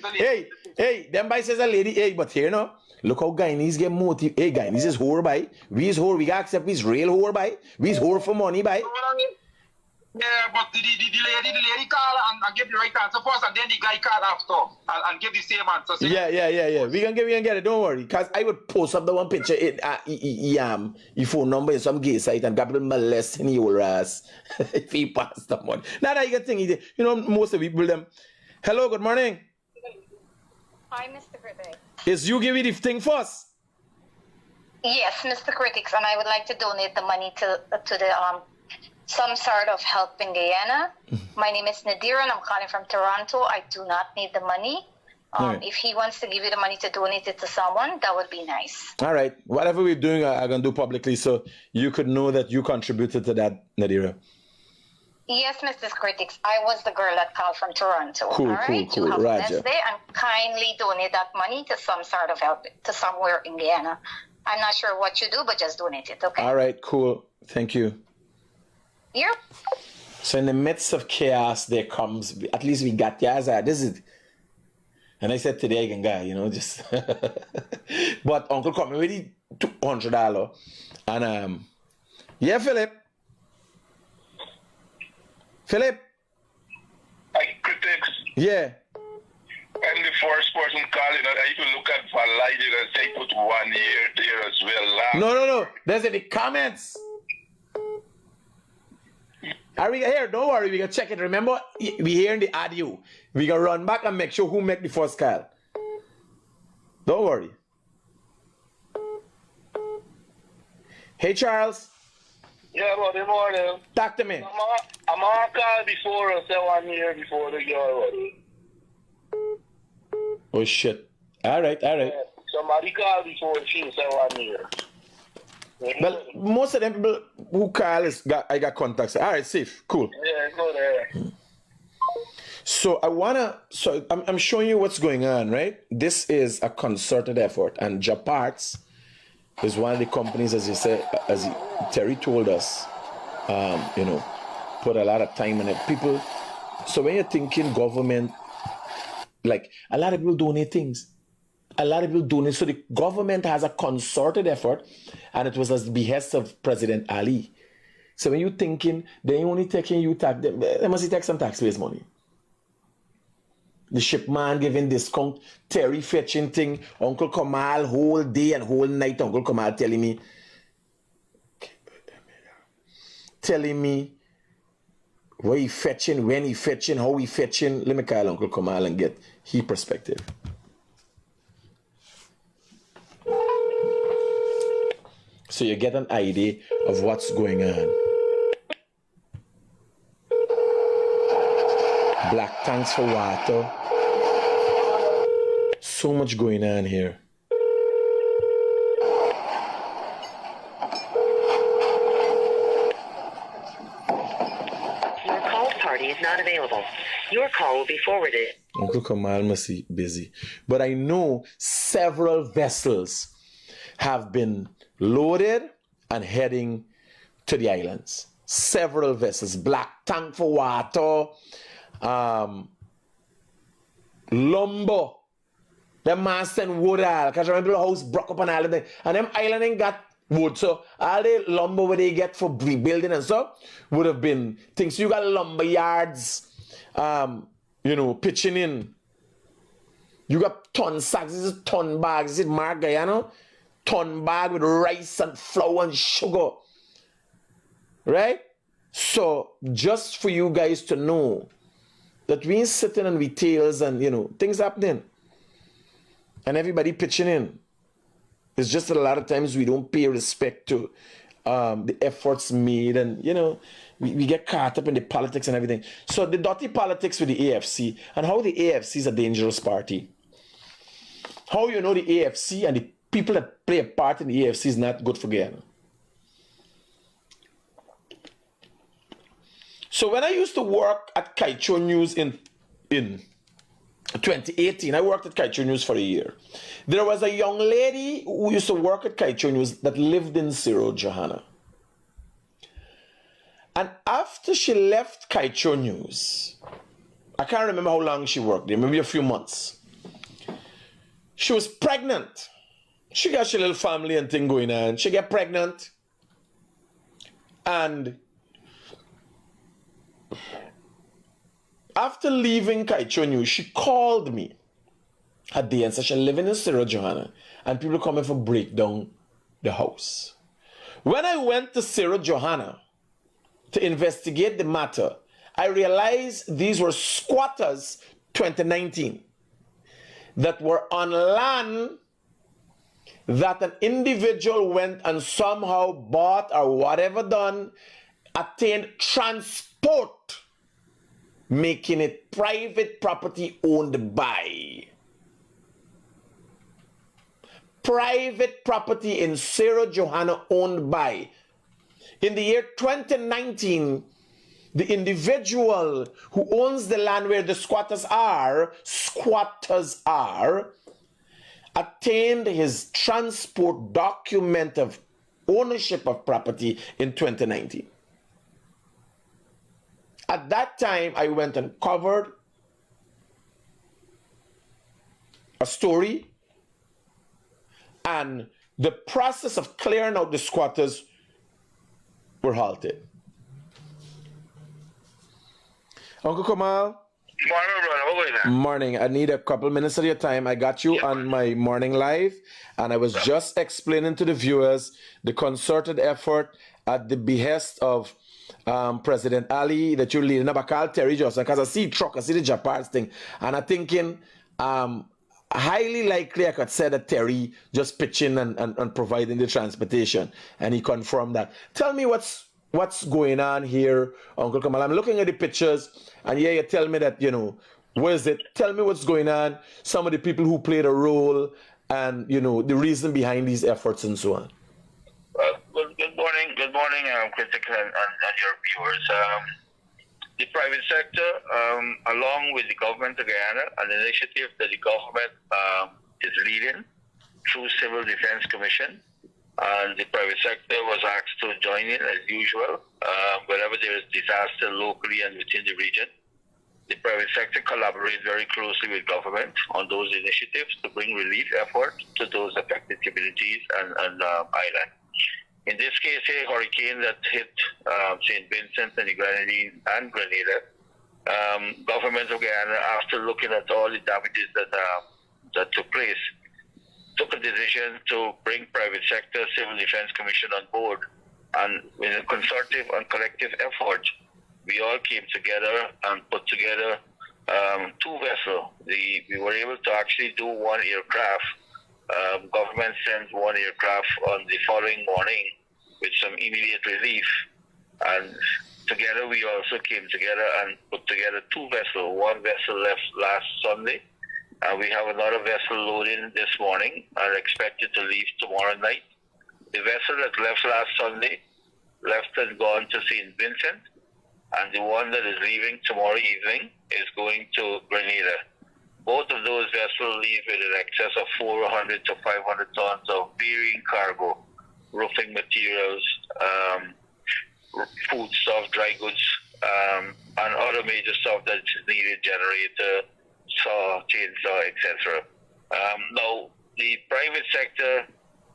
Hey, them by says a lady. Hey, but here no. Look how Guyanese get motive. Hey, Guyanese is whore by. We is whore. We got accept we's real whore by. We is whore for money by. Yeah, but the lady call and give the right answer first, and then the guy call after and give the same answer. So Yeah. We can get it. Don't worry. Cause I would post up the one picture in your phone number in some gay site and got molesting your ass if he passed the money. Now that you get thing, you know, most of the people them. Hello, good morning. Hi, Mr. Critic. Is you give me the thing first? Yes, Mr. Critics, and I would like to donate the money to the some sort of help in Guyana. My name is Nadira and I'm calling from Toronto. I do not need the money. Right. If he wants to give you the money to donate it to someone, that would be nice. All right. Whatever we're doing, I'm going to do publicly so you could know that you contributed to that, Nadira. Yes, Mrs. Critics. I was the girl that called from Toronto. Cool, all right? cool. You have Roger. a blessed day and kindly donate that money to some sort of help to somewhere in Guyana. I'm not sure what you do, but just donate it, okay? All right, cool. Thank you. Yep. So in the midst of chaos, there comes, at least we got Yaza. This is, and I said today I can go, you know, just, but Uncle come with the $200. And, yeah, Philip. I Critics. Yeah. I'm the first person calling. I even look at Valided and say put 1 year there as well. No. There's in the comments. Are we here? Don't worry, we can check it. Remember, we hear in the audio. We can run back and make sure who make the first call. Don't worry. Hey, Charles. Yeah, good morning. Talk to me. I'm on call before I say 1 year before the girl. Oh, shit. All right. Somebody called before she said 1 year. Well, most of them people who call I got contacts. All right, safe, cool. Yeah, go there. So I'm showing you what's going on, right? This is a concerted effort, and Japarts is one of the companies, as you said, as Terry told us, put a lot of time in it. People. So when you're thinking government, like a lot of people donate things. So the government has a concerted effort, and it was at the behest of President Ali. So when you're thinking, they only taking you tax, they must take some taxpayers' money. The shipman giving discount, Terry fetching thing, Uncle Kamal whole day and whole night, Uncle Kamal telling me where he fetching, when he fetching, how he fetching. Let me call Uncle Kamal and get his perspective. So you get an idea of what's going on. Black tanks for water. So much going on here. Your call party is not available. Your call will be forwarded. Uncle Kamal must be busy. But I know several vessels have been loaded and heading to the islands. Several vessels, black tank for water, lumber. The mast and wood all. Because remember the house broke up on island. And them island ain't got wood. So all the lumber where they get for rebuilding and stuff would have been things. So you got lumber yards, pitching in. You got ton sacks. This is ton bags. This is Mark Guyana. Ton bag with rice and flour and sugar. Right? So just for you guys to know that we ain't sitting on we tails and, things happening. And everybody pitching in. It's just that a lot of times we don't pay respect to the efforts made, and we get caught up in the politics and everything. So the dirty politics with the AFC, and how the AFC is a dangerous party. How the AFC and the people that play a part in the AFC is not good for Guyana. So when I used to work at Kaicho News in 2018, I worked at Kaicho News for a year. There was a young lady who used to work at Kaicho News that lived in Sarah Johanna. And after she left Kaicho News, I can't remember how long she worked there, maybe a few months. She was pregnant. She got her little family and thing going on. She got pregnant. And after leaving Kaicho News, she called me a day and said she's living in Sarah Johanna and people coming for break down the house. When I went to Sarah Johanna to investigate the matter, I realized these were squatters 2019 that were on land that an individual went and somehow bought or whatever done, attained transport, making it private property owned by. Private property in Sarah Johanna owned by. In the year 2019, the individual who owns the land where the squatters are, attained his transport document of ownership of property in 2019. At that time, I went and covered a story, and the process of clearing out the squatters were halted. Uncle Kamal? Morning, brother. How are you? Morning. I need a couple minutes of your time. I got you on my morning live, and I was just explaining to the viewers the concerted effort at the behest of President Ali that you're leading up. I call Terry Johnson because I see truck, I see the Japards thing, and I'm thinking highly likely I could say that Terry just pitching and providing the transportation, and he confirmed that. Tell me what's going on here, Uncle Kamal. I'm looking at the pictures, and you tell me that, where is it? Tell me what's going on, some of the people who played a role, and, the reason behind these efforts and so on. Good morning, Critic and your viewers. The private sector, along with the government of Guyana, an initiative that the government is leading through Civil Defense Commission, and the private sector was asked to join in as usual wherever there is disaster locally and within the region. The private sector collaborates very closely with government on those initiatives to bring relief effort to those affected communities and islands. In this case, a hurricane that hit St. Vincent and the Guyanese and Grenada, government of Guyana, after looking at all the damages that took place, took a decision to bring private sector Civil Defense Commission on board, and with a concerted and collective effort, we all came together and put together two vessels. We were able to actually do one aircraft. Government sent one aircraft on the following morning with some immediate relief, and together we also came together and put together two vessels. One vessel left last Sunday, and we have another vessel loading this morning and expected to leave tomorrow night. The vessel that left last Sunday left and gone to St. Vincent, and the one that is leaving tomorrow evening is going to Grenada. Both of those vessels leave with an excess of 400 to 500 tons of varying cargo, roofing materials, food stuff, dry goods, and other major stuff that's needed, generator, saw, chainsaw, etc. Now, the private sector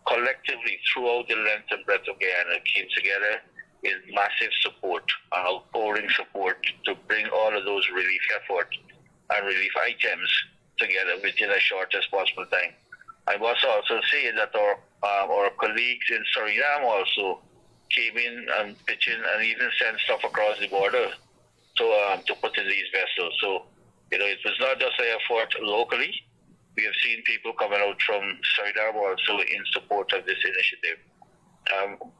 collectively throughout the length and breadth of Guyana came together in massive support and outpouring support to bring all of those relief efforts and relief items together within as short as possible time. I must also say that our colleagues in Suriname also came in and pitched in and even sent stuff across the border to put in these vessels. So, it was not just an effort locally. We have seen people coming out from Suriname also in support of this initiative.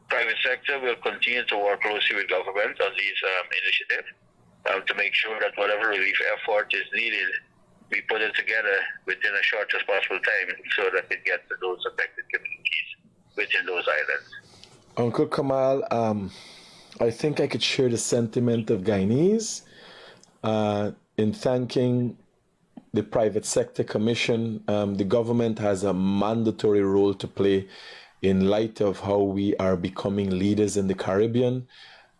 Private sector will continue to work closely with government on these initiatives to make sure that whatever relief effort is needed, we put it together within as short as possible time so that it gets to those affected communities within those islands. Uncle Kamal, I think I could share the sentiment of Guyanese in thanking the Private Sector Commission. The government has a mandatory role to play in light of how we are becoming leaders in the Caribbean,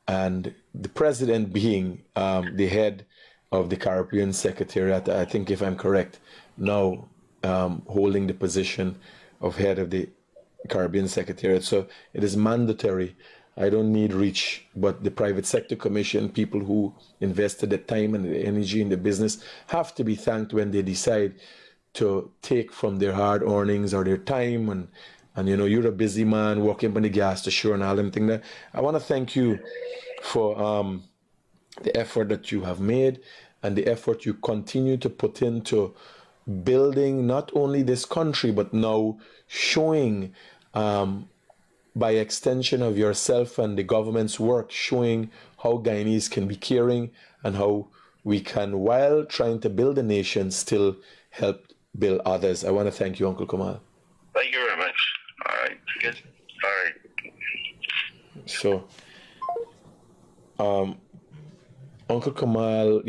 and the president being the head of the Caribbean Secretariat, I think if I'm correct, now holding the position of head of the Caribbean Secretariat. So it is mandatory. I don't need reach, but the Private Sector Commission, people who invested the time and the energy in the business, have to be thanked when they decide to take from their hard earnings or their time. And you're a busy man working on the gas to shore and all them things. I want to thank you for the effort that you have made and the effort you continue to put into building not only this country, but now showing by extension of yourself and the government's work, showing how Guyanese can be caring and how we can, while trying to build a nation, still help build others. I want to thank you, Uncle Kamal. Thank you very much. All right. Good. All right. So, Uncle Kamal,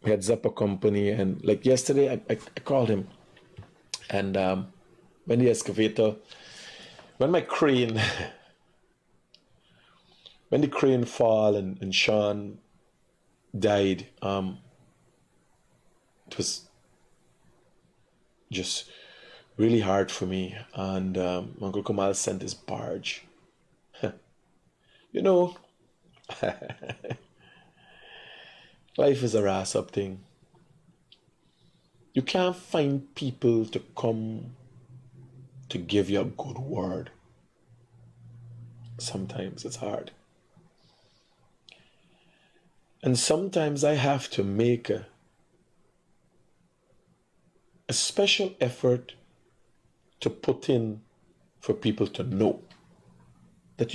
heads up a company, and like yesterday, I called him, and when the excavator, when my crane, when the crane fall and Sean died, it was just really hard for me. And Uncle Kamal sent his barge. Life is a ras-up thing. You can't find people to come to give you a good word. Sometimes it's hard. And sometimes I have to make a special effort to put in for people to know that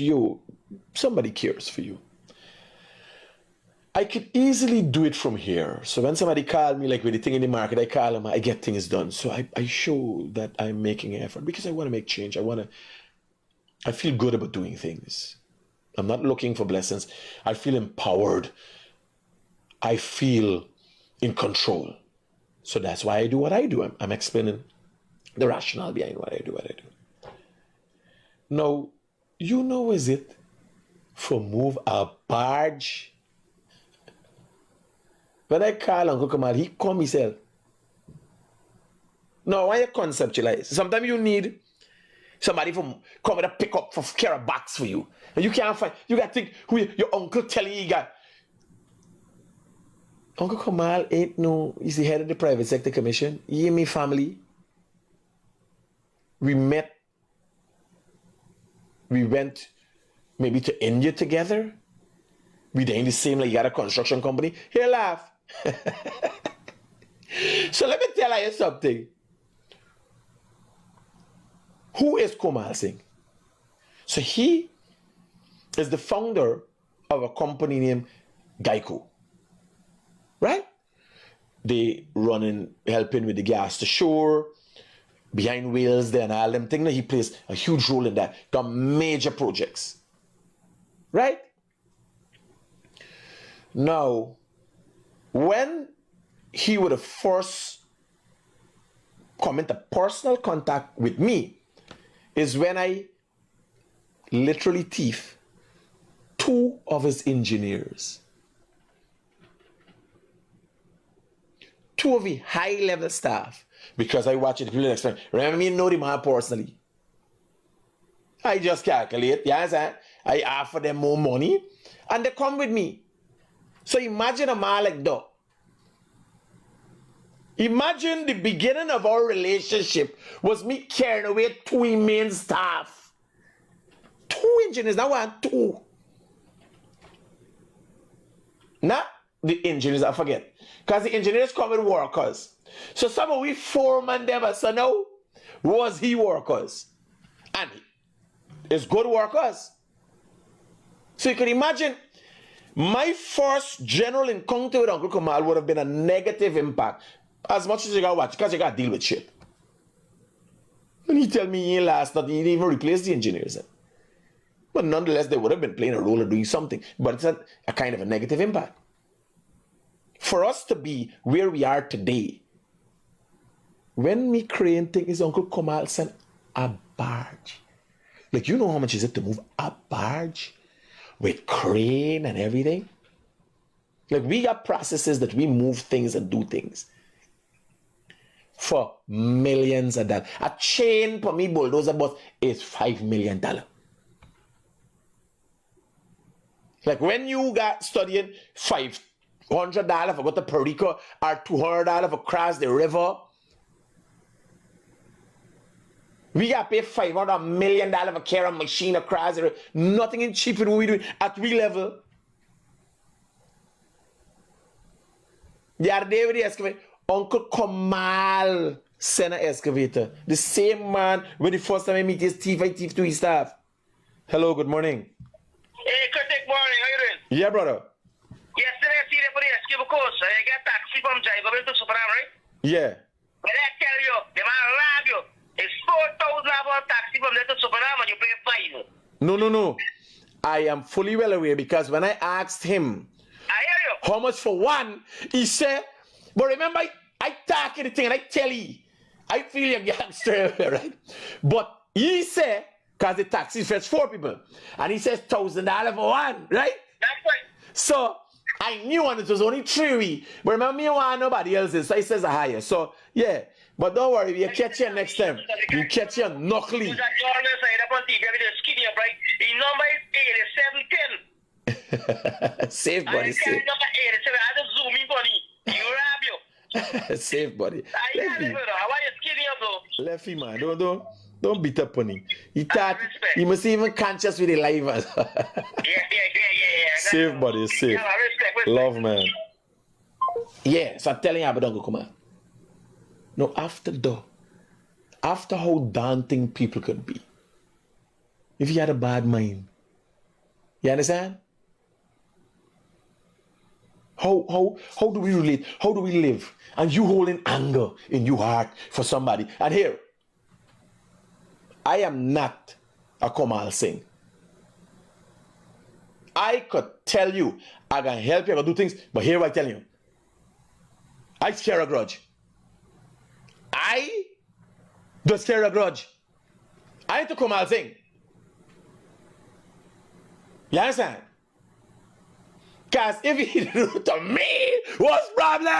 somebody cares for you. I could easily do it from here. So when somebody called me, like with the thing in the market, I call them, I get things done. So I show that I'm making an effort because I want to make change. I feel good about doing things. I'm not looking for blessings. I feel empowered. I feel in control. So that's why I do what I do. I'm explaining the rationale behind what I do. Now, is it for move a barge? When I call Uncle Kamal, he come himself. No, why you conceptualize? Sometimes you need somebody from coming to pick up for carry a box for you. And you can't find, you got to think who your uncle telling you got. Uncle Kamal he's the head of the Private Sector Commission. He and me family. We met. We went maybe to India together. We in the same, like you got a construction company. Here, laugh. So let me tell you something. Who is Kamal Singh? So he is the founder of a company named Geico. Right? They helping with the gas to shore, behind wheels there and all them things. He plays a huge role in that. Got major projects. Right? Now, when he would have first come into personal contact with me is when I literally thief 2 of his engineers, 2 of the high-level staff, because I watch it really explain. Remember me know the man personally. I just calculate, yes, I offer them more money, and they come with me. So imagine a man like that. Imagine the beginning of our relationship was me carrying away 2 main staff. 2 engineers, now 2. Not the engineers, I forget. Because the engineers come with workers. So some of we foreman them, so now was he workers. And it's good workers. So you can imagine my first general encounter with Uncle Kamal would have been a negative impact. As much as you got to watch, because you got to deal with shit. And he tell me he ain't last, not he didn't even replace the engineers. But nonetheless, they would have been playing a role of doing something. But it's a kind of a negative impact. For us to be where we are today, when me crane thing is Uncle Kamal sent a barge. Like, you know how much is it to move a barge with crane and everything? Like, we got processes that we move things and do things for millions of dollars. A chain for me bulldozer bus is $5 million. Like, when you got studying $500 for go to Puerto Rico or $200 for cross the river, we got to pay $500 million for carry a machine across the river. Nothing is cheaper than what we do at we level. The other day with the excavator, Uncle Kamal sent an excavator. The same man when the first time I meet his thief, I thief to his staff. Hello, good morning. Hey, Critic, morning. How you doing? Yeah, brother. Yesterday, I see them for the escape course. I got taxi from Jaiba to Superam, right? Yeah. When I tell you, the man rob you. It's $4,000 for a taxi from there to Superam and you pay $5. No. I am fully well aware because when I asked him how much for one, he said, but remember, I talk the thing and I tell you, I feel you're gangster, right? But he said, because the taxi fetch 4 people, and he says $1,000 for one, right? That's right. So I knew and it was only 3. But remember, me and one nobody else's, so he says a higher. So yeah, but don't worry, we'll catch you next time. We'll catch you knuckly. Safe, buddy, safe. Safe, buddy. Lefty, man, don't beat up on him. He thought he must even conscious with the live. Safe, buddy, safe. Love, man. Yeah, so I'm telling you about Uncle Kamal. No, after how daunting people could be, if you had a bad mind, you understand? How do we relate? How do we live? And you holding anger in your heart for somebody. And here, I am not a Kamal Singh. I could tell you, I can help you, I can do things, but here I tell you, I scare a grudge. I just scare a grudge. I ain't to Kamal Singh. You understand? Because if he do it to me, what's the problem?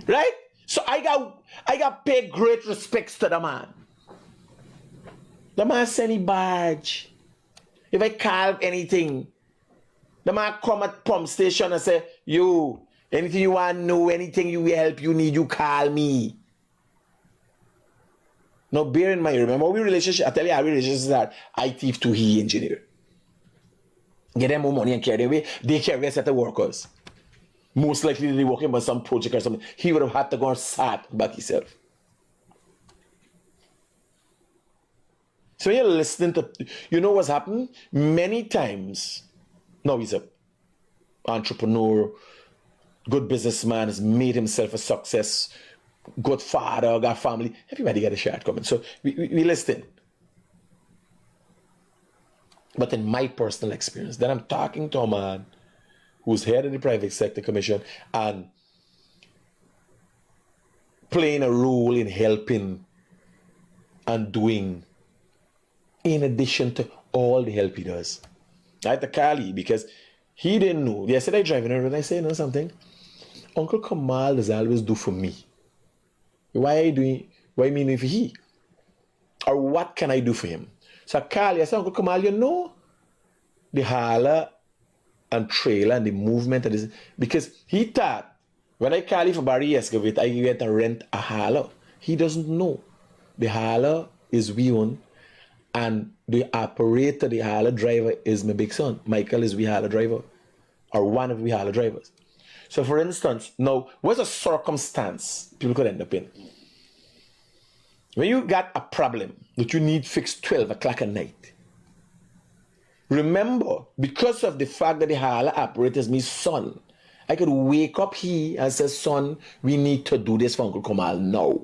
Right? So I got pay great respects to the man. The man send me barge. If I call anything, the man come at pump station and say, you, anything you want to know, anything you help you need, you call me. Now bear in mind, remember we relationship, I tell you how we relationships are, I thief to he engineer. Get them more money and carry them away. They carry a set of workers. Most likely they're working on some project or something. He would have had to go and sat back himself. So you're listening to, you know what's happened? Many times, now he's an entrepreneur, good businessman, has made himself a success, good father, got family. Everybody got a shot coming. So we listen. But in my personal experience, then I'm talking to a man who's head of the private sector commission and playing a role in helping and doing in addition to all the help he does. I had to call he because he didn't know. Yesterday driving around and I said, you know something? Uncle Kamal does always do for me. Why are you doing, why me doing for he? Or what can I do for him? So I call you, I said, Uncle Kamal, you know the hauler and trailer and the movement of this, because he thought when I call you for Barry Excavate, I get to rent a hauler. He doesn't know. The hauler is we own, and the operator, the hauler driver, is my big son. Michael is we hauler driver, or one of we hauler drivers. So for instance, now, what's a circumstance people could end up in? When you got a problem that you need fixed 12 o'clock at night, remember, because of the fact that the hauler operator is my son, I could wake up he and say, son, we need to do this for Uncle Kamal now.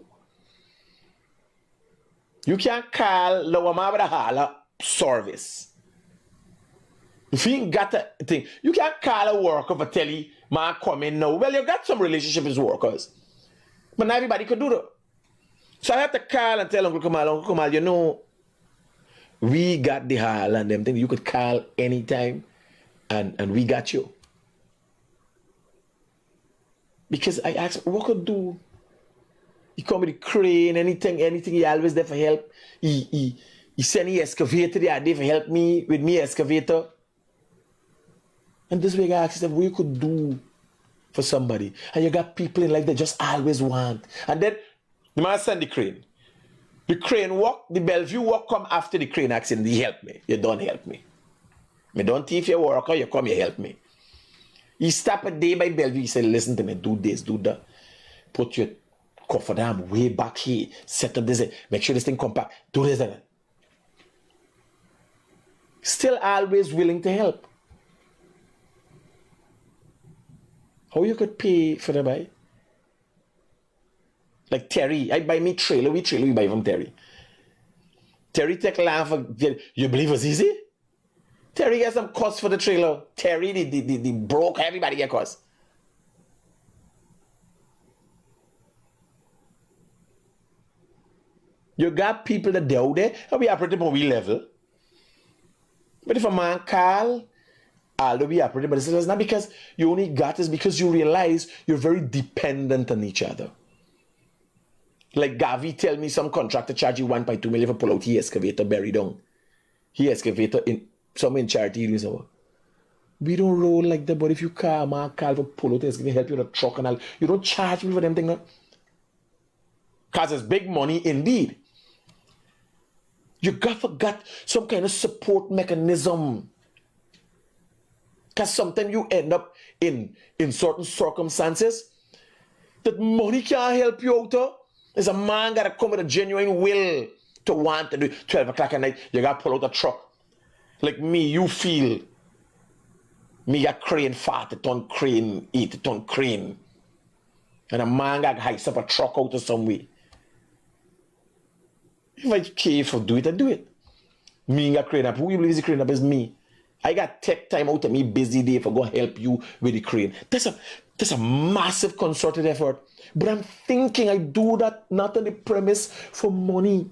You can't call the woman with the hauler service. If you ain't got a thing, you can't call a worker for tell you, man, come in now. Well, you got some relationship with workers. But not everybody could do that. So I have to call and tell Uncle Kamal, you know, we got the hall and them things. You could call anytime and we got you. Because I asked, what could do? He come with the crane, anything, he always there for help. He send the excavator the other day for help me with me excavator. And this way I asked him what you could do for somebody. And you got people in life that just always want. And then the man send the crane. The crane walk, the Bellevue walk come after the crane accident. He help me. You don't help me. Me don't thief your worker, you come, you help me. He stop a day by Bellevue, he said, listen to me, do this, do that. Put your coffer down way back here. Set up this, make sure this thing compact. Do this and that. Still always willing to help. How you could pay for the buy? Like Terry, I buy me trailer, we buy from Terry. Terry take land for, you believe it's easy? Terry get some cost for the trailer. Terry, the broke, everybody get cost. You got people that they're out there, and we operate on we level. But if a man call, although we operate, but it's not because you only got, it's because you realize you're very dependent on each other. Like Gavi tell me some contractor charge you 1.2 million for pull out he excavator buried down. He excavator in some in charity reason. So we don't roll like that, but if you call for pull out excavator, help you with a truck and all, you don't charge me for them thing. No? Cause it's big money indeed. You got some kind of support mechanism. Cause sometimes you end up in certain circumstances that money can't help you out. There's a man got to come with a genuine will to want to do 12 o'clock at night. You got to pull out a truck. Like me, you feel. Me got crane 40-ton crane, 80-ton crane. And a man got to heist up a truck out of some way. If I care for do it, I do it. Me got crane up. Who you believe is the crane up is me. I got take time out of me busy day for go help you with the crane. That's a massive concerted effort. But I'm thinking I do that not on the premise for money.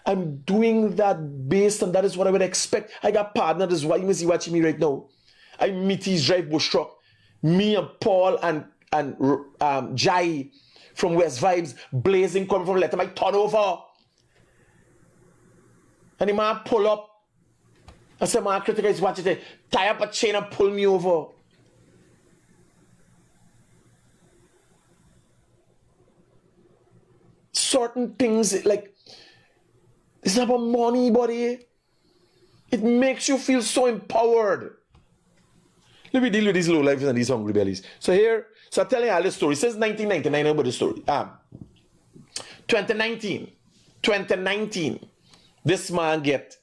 I'm doing that based on that is what I would expect. I got partner, this is why you may see watching me right now. I meet his drive bush truck. Me and Paul and Jai from West Vibes, blazing coming from let him I turn over. And the man pull up. I said, man, Critic is watching it. Tie up a chain and pull me over. Certain things, like, it's not about money, buddy. It makes you feel so empowered. Let me deal with these low lives and these hungry bellies. So I'm telling you all this story. Since 1999 about the story. 2019, this man get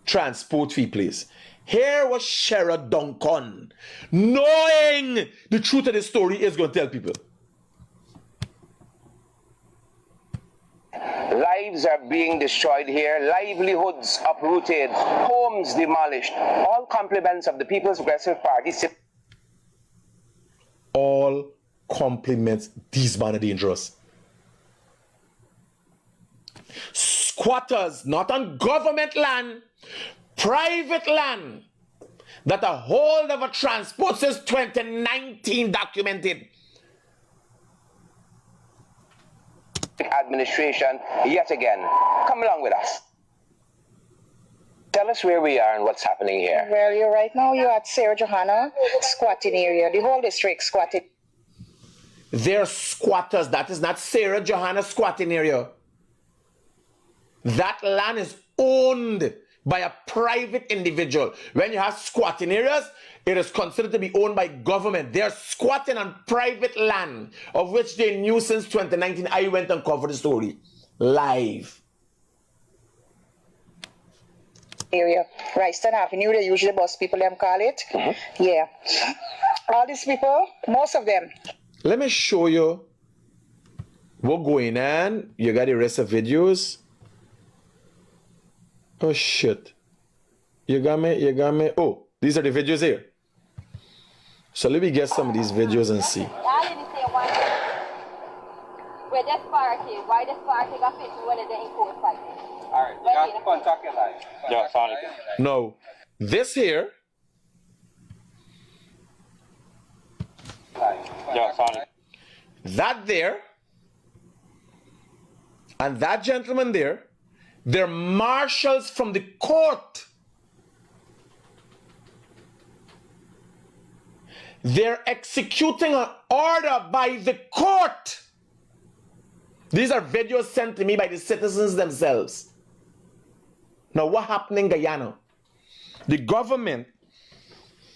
transport fee place. Here was Sarah Duncan, knowing the truth of the story, is going to tell people. Lives are being destroyed here, livelihoods uprooted, homes demolished. All compliments of the People's Progressive Party. All compliments, these men are dangerous. squatters, not on government land, private land, that a hold of a transport since 2019 documented. Administration yet again. Come along with us. Tell us where we are and what's happening here. Well, you're at Sarah Johanna squatting area. The whole district squatting. They're squatters. That is not Sarah Johanna squatting area. That land is owned by a private individual. When you have squatting areas, it is considered to be owned by government. They're squatting on private land, of which they knew since 2019. I went and covered the story live. Area, Royston Avenue, they usually bus people, them call it. Yeah. All these people, most of them. Let me show you what's going on. You got the rest of videos. Oh shit. You got me. Oh, these are the videos here. So let me get some of these videos and see. Where this party, why this party got fit when they're in court fighting? Alright, you got to contact your life. Yeah, sorry. No, this here. Yeah, sorry. That there. And that gentleman there. They're marshals from the court. They're executing an order by the court. These are videos sent to me by the citizens themselves. Now, what happened in Guyana? The government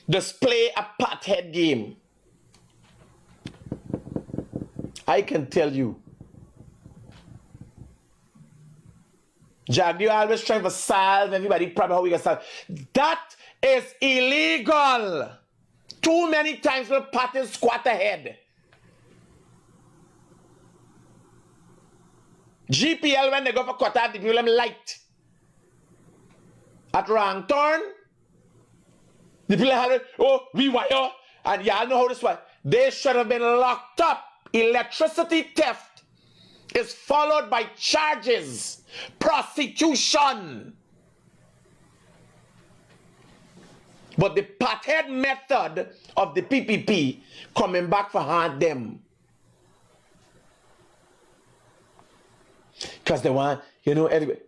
display a apartheid game. I can tell you. Jag, you always trying to solve everybody problem how we can solve. That is illegal. Too many times the parties squat ahead. GPL, when they go for quota, the people them light. At wrong turn, the people have, oh, we wire, and y'all know how this works. They should have been locked up. Electricity theft is followed by charges, prosecution. But the apartheid method of the PPP coming back for haunt them. Because they want, anyway.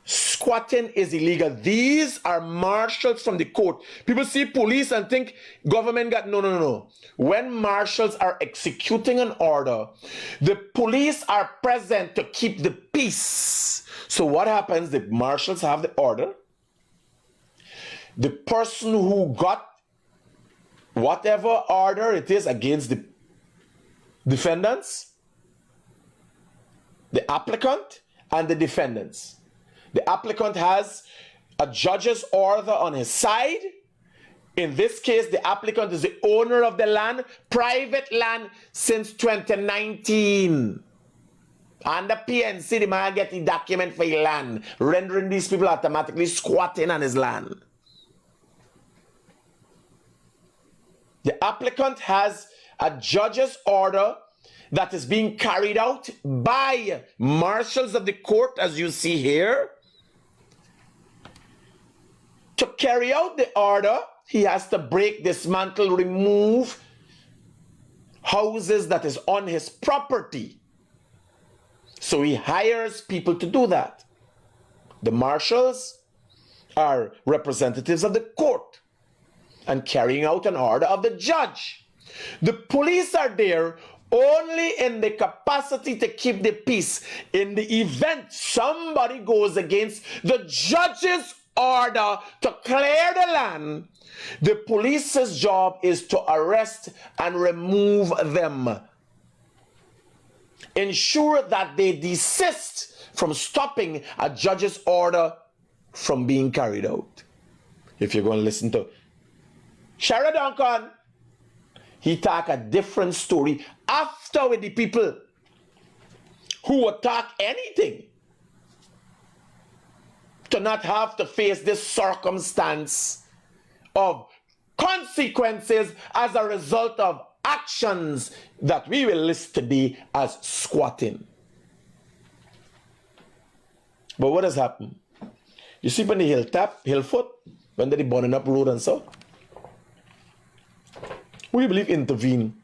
Squatting is illegal. These are marshals from the court. People see police and think government got... No. When marshals are executing an order, the police are present to keep the peace. So what happens? The marshals have the order. The person who got whatever order it is against the defendants, the applicant, and the defendants. The applicant has a judge's order on his side. In this case, the applicant is the owner of the land, private land since 2019. And the PNC, the man get the document for his land, rendering these people automatically squatting on his land. The applicant has a judge's order that is being carried out by marshals of the court, as you see here. To carry out the order, he has to break, dismantle, remove houses that is on his property. So he hires people to do that. The marshals are representatives of the court and carrying out an order of the judge. The police are there only in the capacity to keep the peace. In the event somebody goes against the judge's order to clear the land, the police's job is to arrest and remove them. Ensure that they desist from stopping a judge's order from being carried out. If you're going to listen to Sarah Duncan, he talk a different story after with the people who would talk anything to not have to face this circumstance of consequences as a result of actions that we will list today as squatting. But what has happened? You sleep on the hillfoot, when they're burning up road and so. Who do you believe intervene?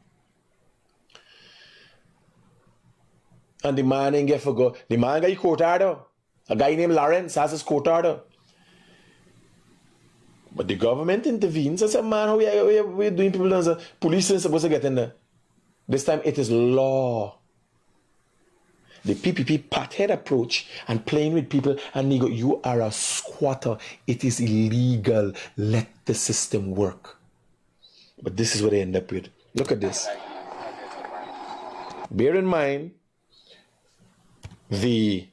And the man ain't get for go. The man got a court order. A guy named Lawrence has his court order. But the government intervenes and said, man, how we doing people? Police is supposed to get in there. This time it is law. The PPP part-head approach and playing with people and you are a squatter. It is illegal. Let the system work. But this is what they end up with. Look at this. Bear in mind, the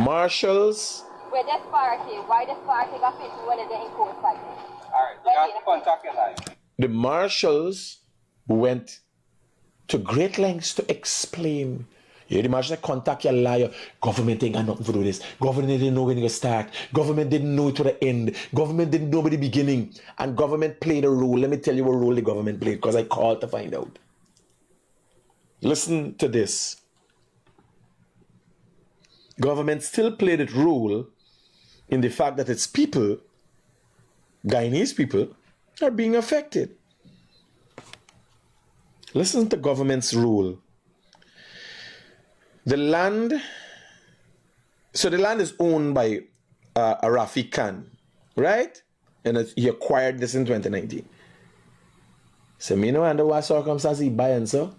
marshals. Where this party? Why this party got people when they in court fighting? Alright, you got to contact your life. The marshals went to great lengths to explain. You the marshals contact your liar. Government ain't got nothing to do with this. Government didn't know when it start. Government didn't know it to the end. Government didn't know at the beginning. And government played a role. Let me tell you what role the government played, because I called to find out. Listen to this. Government still played its role in the fact that its people, Guyanese people, are being affected. Listen to government's rule. The land is owned by Rafiq Khan, right? And he acquired this in 2019. So me no under what circumstances he buy and so,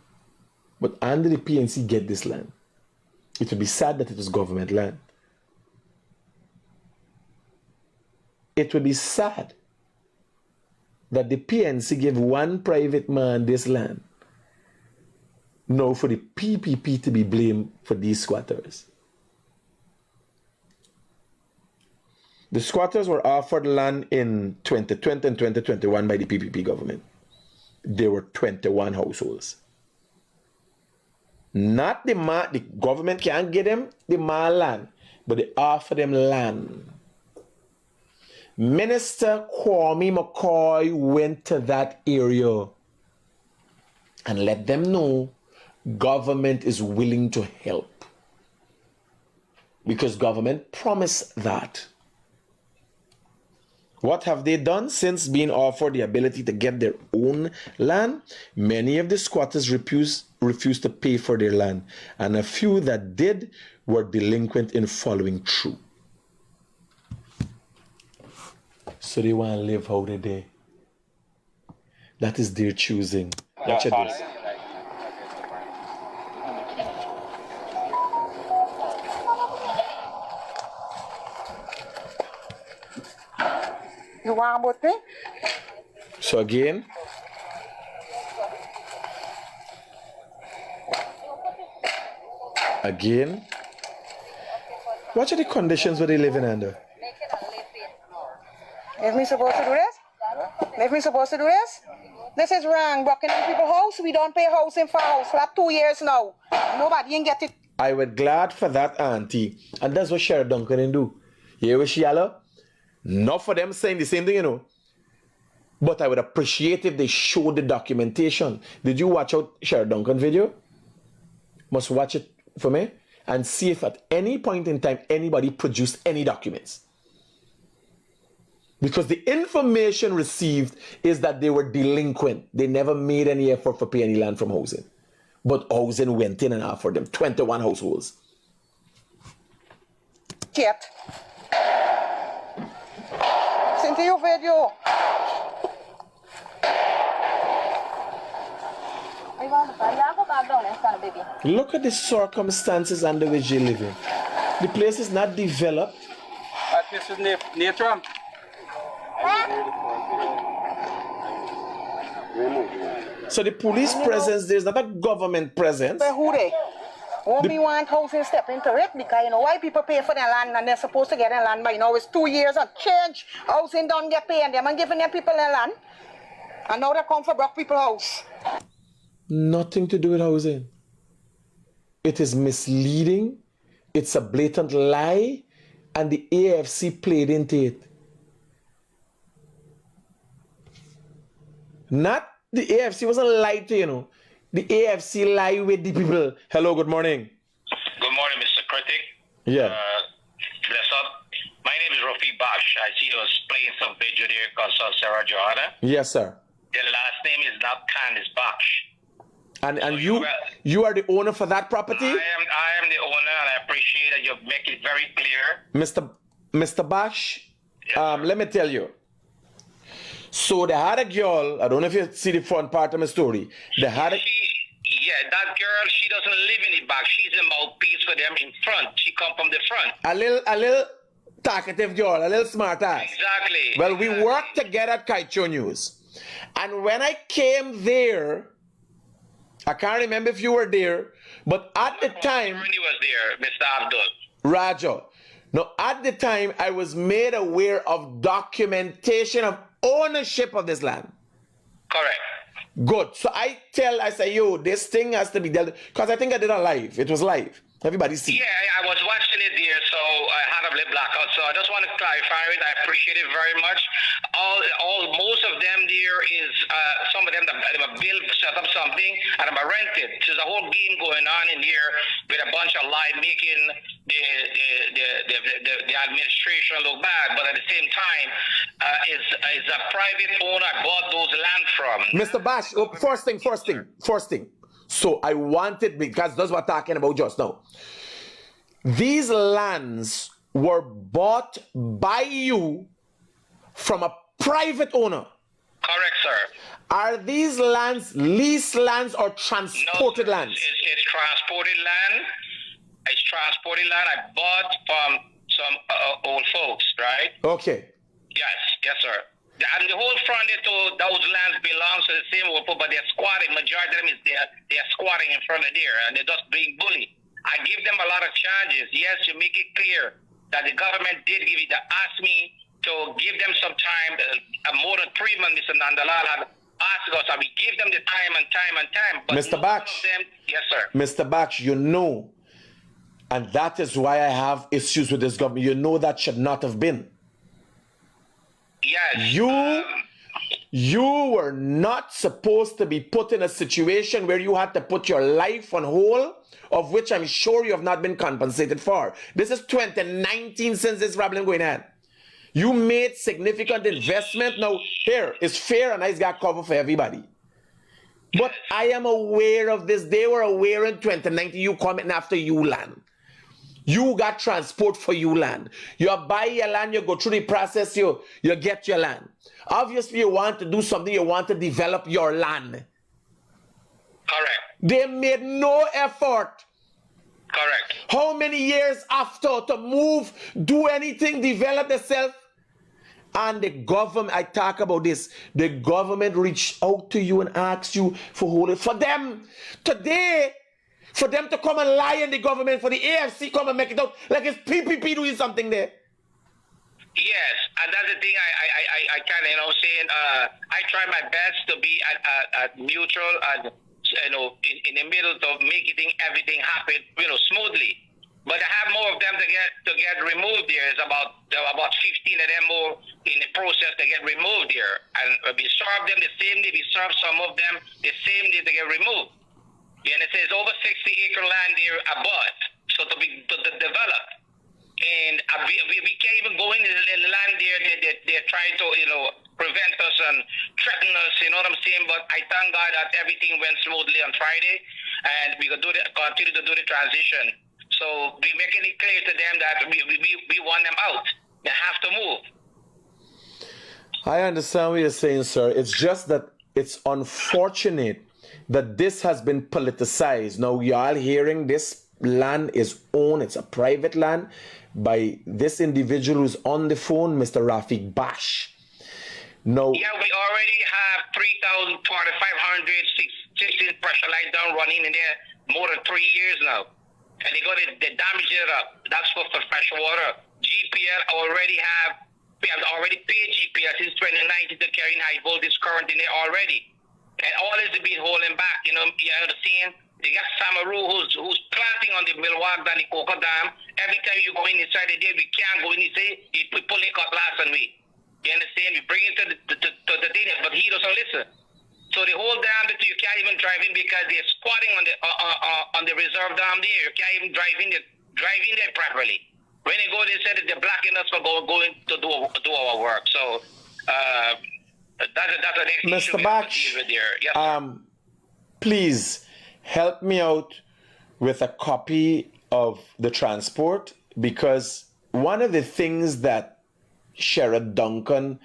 but under the PNC get this land. It would be sad that it was government land. It would be sad that the PNC gave one private man this land. No, for the PPP to be blamed for these squatters. The squatters were offered land in 2020 and 2021 by the PPP government. There were 21 households. Not the man, the government can't get them the man land, but they offer them land. Minister Kwame McCoy went to that area and let them know government is willing to help. Because government promised that. What have they done since being offered the ability to get their own land? Many of the squatters refused to pay for their land, and a few that did were delinquent in following through. So they want to live how they did. That is their choosing. Watch this. You want about me? So again, what are the conditions where they living under? If me supposed to do this? If me supposed to do this? This is wrong. Broken in people's house. We don't pay housing for house for like 2 years now. Nobody ain't get it. I was glad for that, auntie. And that's what Sarah Duncan didn't do. You hear what she yellow? Not for them saying the same thing, you know. But I would appreciate if they showed the documentation. Did you watch out Sarah Duncan video? Must watch it for me and see if at any point in time anybody produced any documents. Because the information received is that they were delinquent. They never made any effort for pay any land from housing. But housing went in and offered them 21 households. Yet. Send to your video. Look at the circumstances under which they live in. The place is not developed. This is near Trump. So the police presence, there's not a government presence. But who they? Won't be want housing step into it because you know why people pay for their land and they're supposed to get their land, but you know it's 2 years of change. Housing don't get paid and them and giving their people their land. And now they come for broke people's house. Nothing to do with housing. It is misleading. It's a blatant lie. And the AFC played into it. Not the AFC wasn't lied to, you know. The AFC lie with the people. Hello, good morning. Good morning, Mr. Critic. Yeah. Bash. I see you was playing some video there concerning Sarah Johanna. Yes, sir. Their last name is not Khan, it's Bash. And So you are the owner for that property? I am the owner, and I appreciate that you make it very clear. Mr. Bash, let me tell you. So they had a girl, I don't know if you see the front part of my story. They had Yeah, that girl, she doesn't live in the back. She's a mouthpiece for them in front. She come from the front. a little talkative girl, a little smart ass. Exactly. Well, we worked together at Kaicho News. And when I came there, I can't remember if you were there, but at the time... He was there, Mr. Abdul. Raja. Now, at the time, I was made aware of documentation of ownership of this land. Correct. Good. So I say, yo, this thing has to be dealt with. Because I think I did a live. It was live. Everybody see. Yeah, I was watching it there, so I had a little blackout. So I just want to clarify it. I appreciate it very much. Most of them there is some of them that build, set up something, and I'm rented. There's a whole game going on in here with a bunch of lie making the administration look bad, but at the same time, is a private owner I bought those land from. Mr. Bash, first thing. So I wanted, because that's what we're talking about just now. These lands were bought by you from a private owner. Correct, sir. Are these lands leased lands or transported lands? It's transported land. It's transported land I bought from some old folks, right? Okay. Yes, sir. And the whole front to those lands belongs to the same old people, but they're squatting. Majority of them is they're squatting in front of there, and they're just being bullied. I give them a lot of charges. Yes, to make it clear that the government did ask me to give them some time, more than 3 months. Mr. Nandalal had asked us, and we give them the time and time. But Mr. Bax, yes, sir. Mr. Bax, you know, and that is why I have issues with this government. You know that should not have been. Yes. You were not supposed to be put in a situation where you had to put your life on hold, of which I'm sure you have not been compensated for. This is 2019 since this problem going on. You made significant investment. Now, here is fair and nice got cover for everybody. But I am aware of this. They were aware in 2019 you coming after you land. You got transport for you land. You buy your land, you go through the process, you get your land. Obviously, you want to do something, you want to develop your land. Correct. They made no effort. Correct. How many years after to move, do anything, develop themselves? And the government, I talk about this, the government reached out to you and asked you for holding. For them, today, for them to come and lie in the government, for the AFC come and make it out like it's PPP doing something there. Yes, and that's the thing I kind of, saying, I try my best to be at neutral and, in the middle to making everything happen, smoothly. But I have more of them to get removed there. It's about 15 of them more in the process to get removed there. And we serve them the same day, we serve some of them the same day to get removed. And it says over 60-acre land there above, so to develop. And we can't even go in the land there. They're trying to, prevent us and threaten us, you know what I'm saying? But I thank God that everything went smoothly on Friday, and we could continue to do the transition. So we're making it clear to them that we want them out. They have to move. I understand what you're saying, sir. It's just that it's unfortunate that this has been politicized. Now, you are hearing this land is owned, it's a private land, by this individual who's on the phone, Mr. Rafiq Bash. No. Yeah, we already have 3,500 16 pressure lines down running in there more than 3 years now. And they damage it up. That's for fresh water. GPL we have already paid GPL since 2019 to carry high voltage current in there already. And all is being holding back, you understand? They got Samaru who's planting on the Milwaukee and the Coca Dam. Every time you go in inside the day, we can't go in inside. He pull it cut last and we. You understand? We bring it to the dinner, but he doesn't listen. So the whole dam that you can't even drive in because they're squatting on the reserve dam there. You can't even drive in there properly. When they go, they said that they're blocking us for going to do our work. So that's the next issue Mr. we have to Bach, deal with there. Yes, sir. please help me out with a copy of the transport, because one of the things that Sheriff Duncan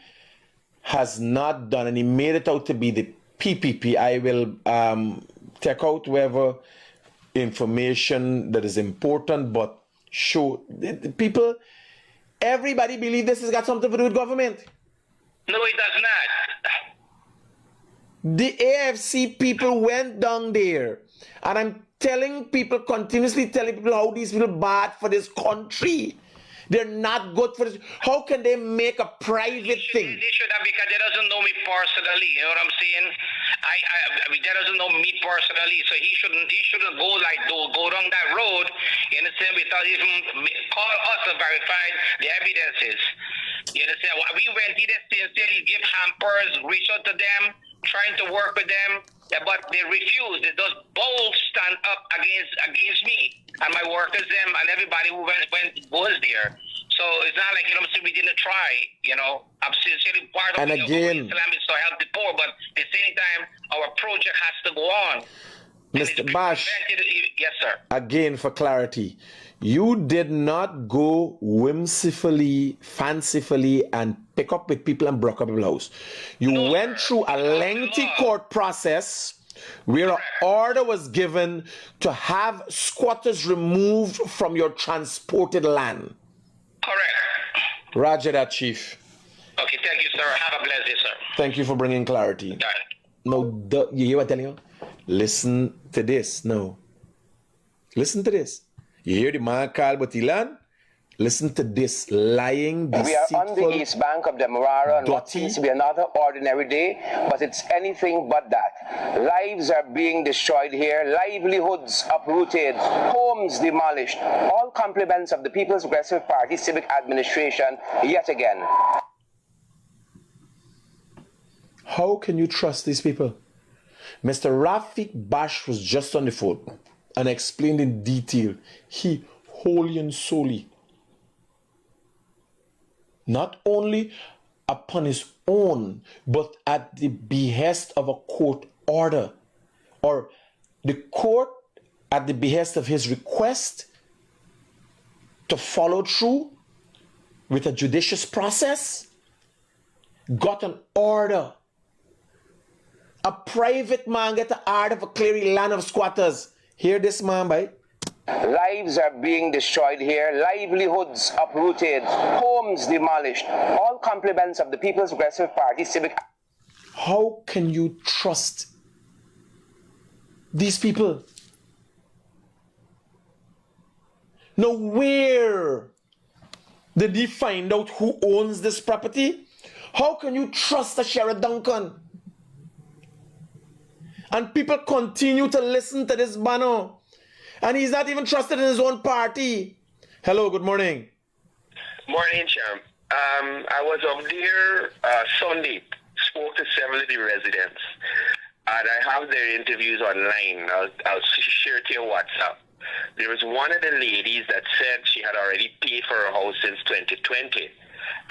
has not done, and he made it out to be the PPP. I will take out whatever information that is important, but show the people, everybody believe this has got something to do with government. No, it does not. The AFC people went down there, and I'm telling people, continuously telling people how these people bad for this country. They're not good for this. How can they make a private thing? They should have, because they doesn't know me personally. You know what I'm saying? I mean, they doesn't know me personally, so he shouldn't go down that road. You understand? Without even call us to verify the evidences. You understand? We went to the state, give hampers, reach out to them, trying to work with them, but they refused. They just both stand up against me and my workers, them, and everybody who was there. So it's not like, you know what I'm saying, we didn't try, you know. I'm sincerely part of And again, Islam is to help the poor, but at the same time, our project has to go on. Mr. Bash, yes, sir. again, for clarity, you did not go whimsically, fancifully, and pick up with people and broke up people's house. You went through a lengthy court process where an order was given to have squatters removed from your transported land. Correct. Roger that, Chief. Okay, thank you, sir. Have a blessed day, sir. Thank you for bringing clarity. No, you hear what I'm telling you? Listen to this. No. Listen to this. You hear the man call Batilan? Listen to this lying, deceitful. We are on the east bank of the Marara, and what seems to be another ordinary day, but it's anything but that. Lives are being destroyed here, livelihoods uprooted, homes demolished, all compliments of the People's Progressive Party civic administration yet again. How can you trust these people? Mr. Rafiq Bash was just on the phone and explained in detail. He wholly and solely, not only upon his own, but at the behest of a court order, or the court at the behest of his request to follow through with a judicious process, got an order. A private man get an order for clearing land of squatters. Hear this, man, boy. Lives are being destroyed here, livelihoods uprooted, homes demolished, all compliments of the People's Progressive Party civic. How can you trust these people? Now, where did he find out who owns this property? How can you trust a Sheriff Duncan? And people continue to listen to this banner. And he's not even trusted in his own party. Hello, good morning. Morning, Champ. I was up there Sunday, spoke to several of the residents, and I have their interviews online. I'll share it to your WhatsApp. There was one of the ladies that said she had already paid for her house since 2020,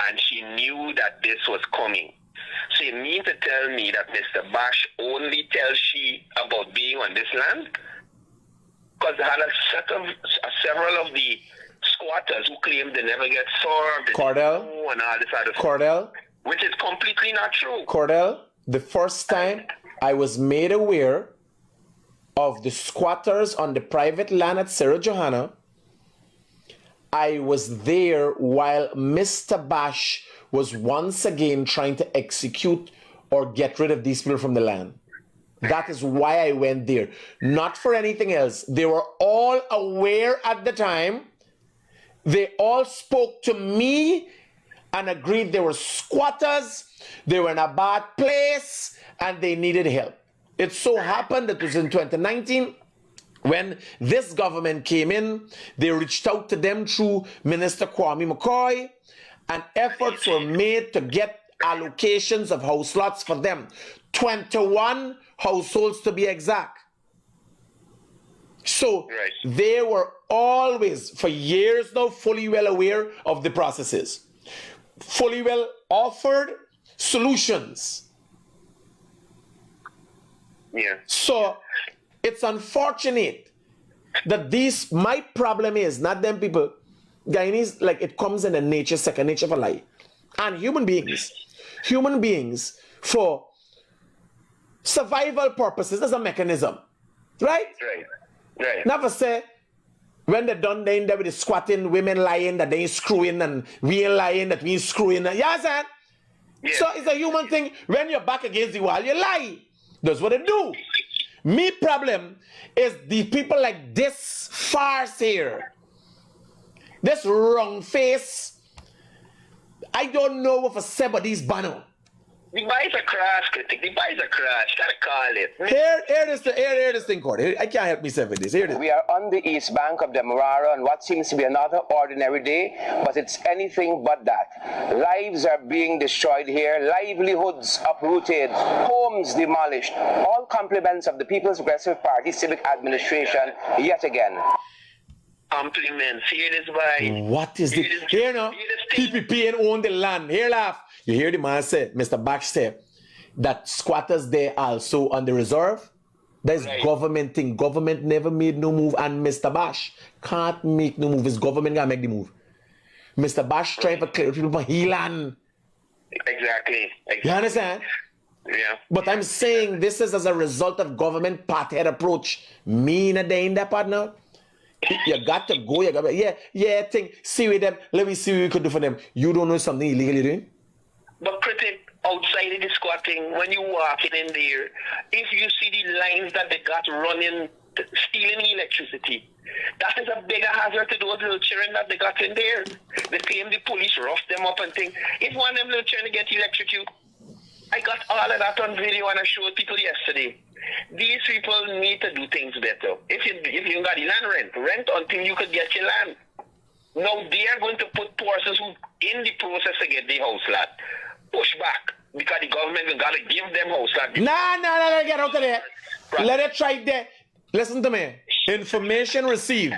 and she knew that this was coming. So you mean to tell me that Mr. Bash only tells she about being on this land? Because they had several of the squatters who claimed they never get served, Cordell, and all this other Cordell, stuff, which is completely not true. Cordell, the first time I was made aware of the squatters on the private land at Sarah Johanna, I was there while Mr. Bash was once again trying to execute or get rid of these people from the land. That is why I went there, not for anything else. They were all aware at the time. They all spoke to me and agreed they were squatters, they were in a bad place, and they needed help. It so happened that it was in 2019 when this government came in. They reached out to them through Minister Kwame McCoy, and efforts were made to get allocations of house lots for them. 21 households to be exact. So Right. they were always, for years now, fully well aware of the processes, fully well offered solutions. Yeah. So it's unfortunate that my problem is not them people. Guyanese, like it comes in the nature, second nature for life. And human beings for survival purposes, there's a mechanism. Right? Right. Right. Never say when they're done they in there with the squatting, women lying that they ain't screwing, and we ain't lying that we ain't screwing. You understand? Yeah. So it's a human thing. When you're back against the wall, you lie. That's what they do. Me problem is the people like this farce here. This wrong face. I don't know what for somebody's banner. The boys are crash, Critic. The boys are crash. Gotta call it. Here this thing called. I can't help myself with this. Here it is. We are on the east bank of the Marara on what seems to be another ordinary day, but it's anything but that. Lives are being destroyed here, livelihoods uprooted, homes demolished, all compliments of the People's Progressive Party Civic Administration yet again. Compliments. Hear this, boy. What is this? Here now, PPP and own the land. Here laugh. You hear the man say, Mr. Bash say, that squatters there also on the reserve. That's right. Government thing. Government never made no move, and Mr. Bash can't make no move. His government gotta make the move. Mr. Bash trying to clear people from he land. Exactly. You understand? Yeah. But I'm saying this is as a result of government part-head approach. Me in a day in that partner. You got to go. You got to, think. See with them. Let me see what we could do for them. You don't know something illegally doing? But Critic, outside of the squatting, when you walking in there, if you see the lines that they got running, stealing electricity, that is a bigger hazard to those little children that they got in there. They claim the police rough them up and think, if one of them little children get electrocuted, I got all of that on video and I showed people yesterday. These people need to do things better. If you got the land, rent until you could get your land. Now they are going to put persons who in the process to get the house lot push back because the government got to give them house lot. No, get out of there. Let it try there. Listen to me. Information received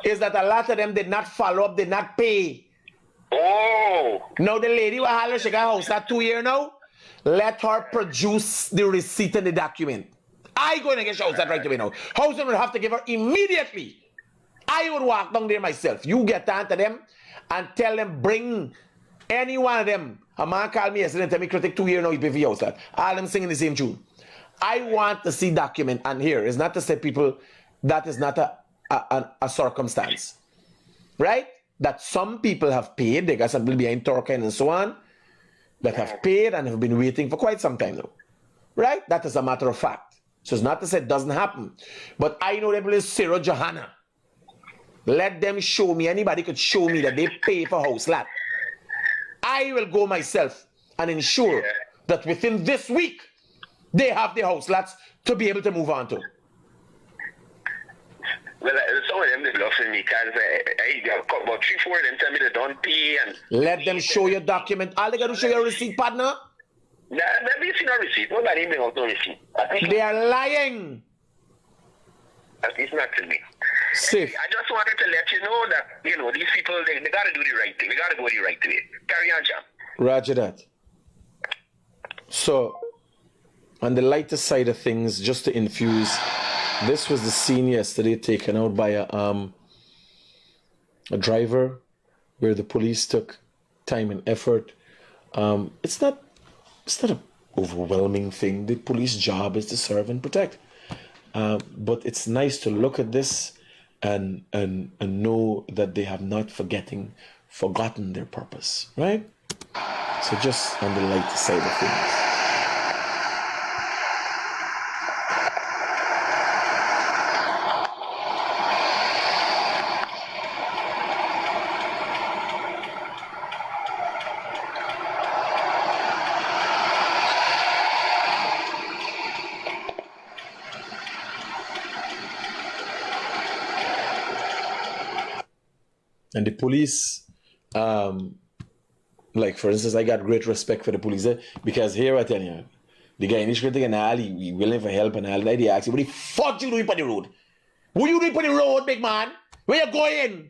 is that a lot of them did not follow up, did not pay. Oh. Now the lady will holler, she got house lot 2 years now. Let her produce the receipt and the document. I going to get house lot right away now. Housing will have to give her immediately. I would walk down there myself. You get down to them and tell them bring any one of them. A man called me yesterday and tell me Critic 2 years now he's pay for your house lot. All them singing the same tune. I want to see document, and here is not to say people that is not a circumstance. Right? That some people have paid, they got some people behind Turkey and so on, that have paid and have been waiting for quite some time now. Right? That is a matter of fact. So it's not to say it doesn't happen. But I know that is Sarah Johanna. Let them show me, anybody could show me that they pay for house lot. I will go myself and ensure that within this week, they have the house lots to be able to move on to. Well, some of them they bluffing me because I got about 3-4 of them tell me they don't pay. And let them show your document. All they got to show your receipt, partner. Nah, let me see no receipt. Nobody bring out no receipt. They are lying. At least not to me. Safe. I just wanted to let you know that, these people, they got to do the right thing. They got to go the right way. Carry on, champ. Roger that. So, on the lighter side of things, just to infuse, this was the scene yesterday taken out by a driver where the police took time and effort. It's not an overwhelming thing. The police job is to serve and protect. But it's nice to look at this and know that they have not forgotten their purpose, right? So just on the lighter side of things. And the police, like for instance, I got great respect for the police because here I tell you, the guy in Critic and all, he willing for help and all that. They ask you, what the fuck you doing on the road? Who you doing for the road, big man? Where you going?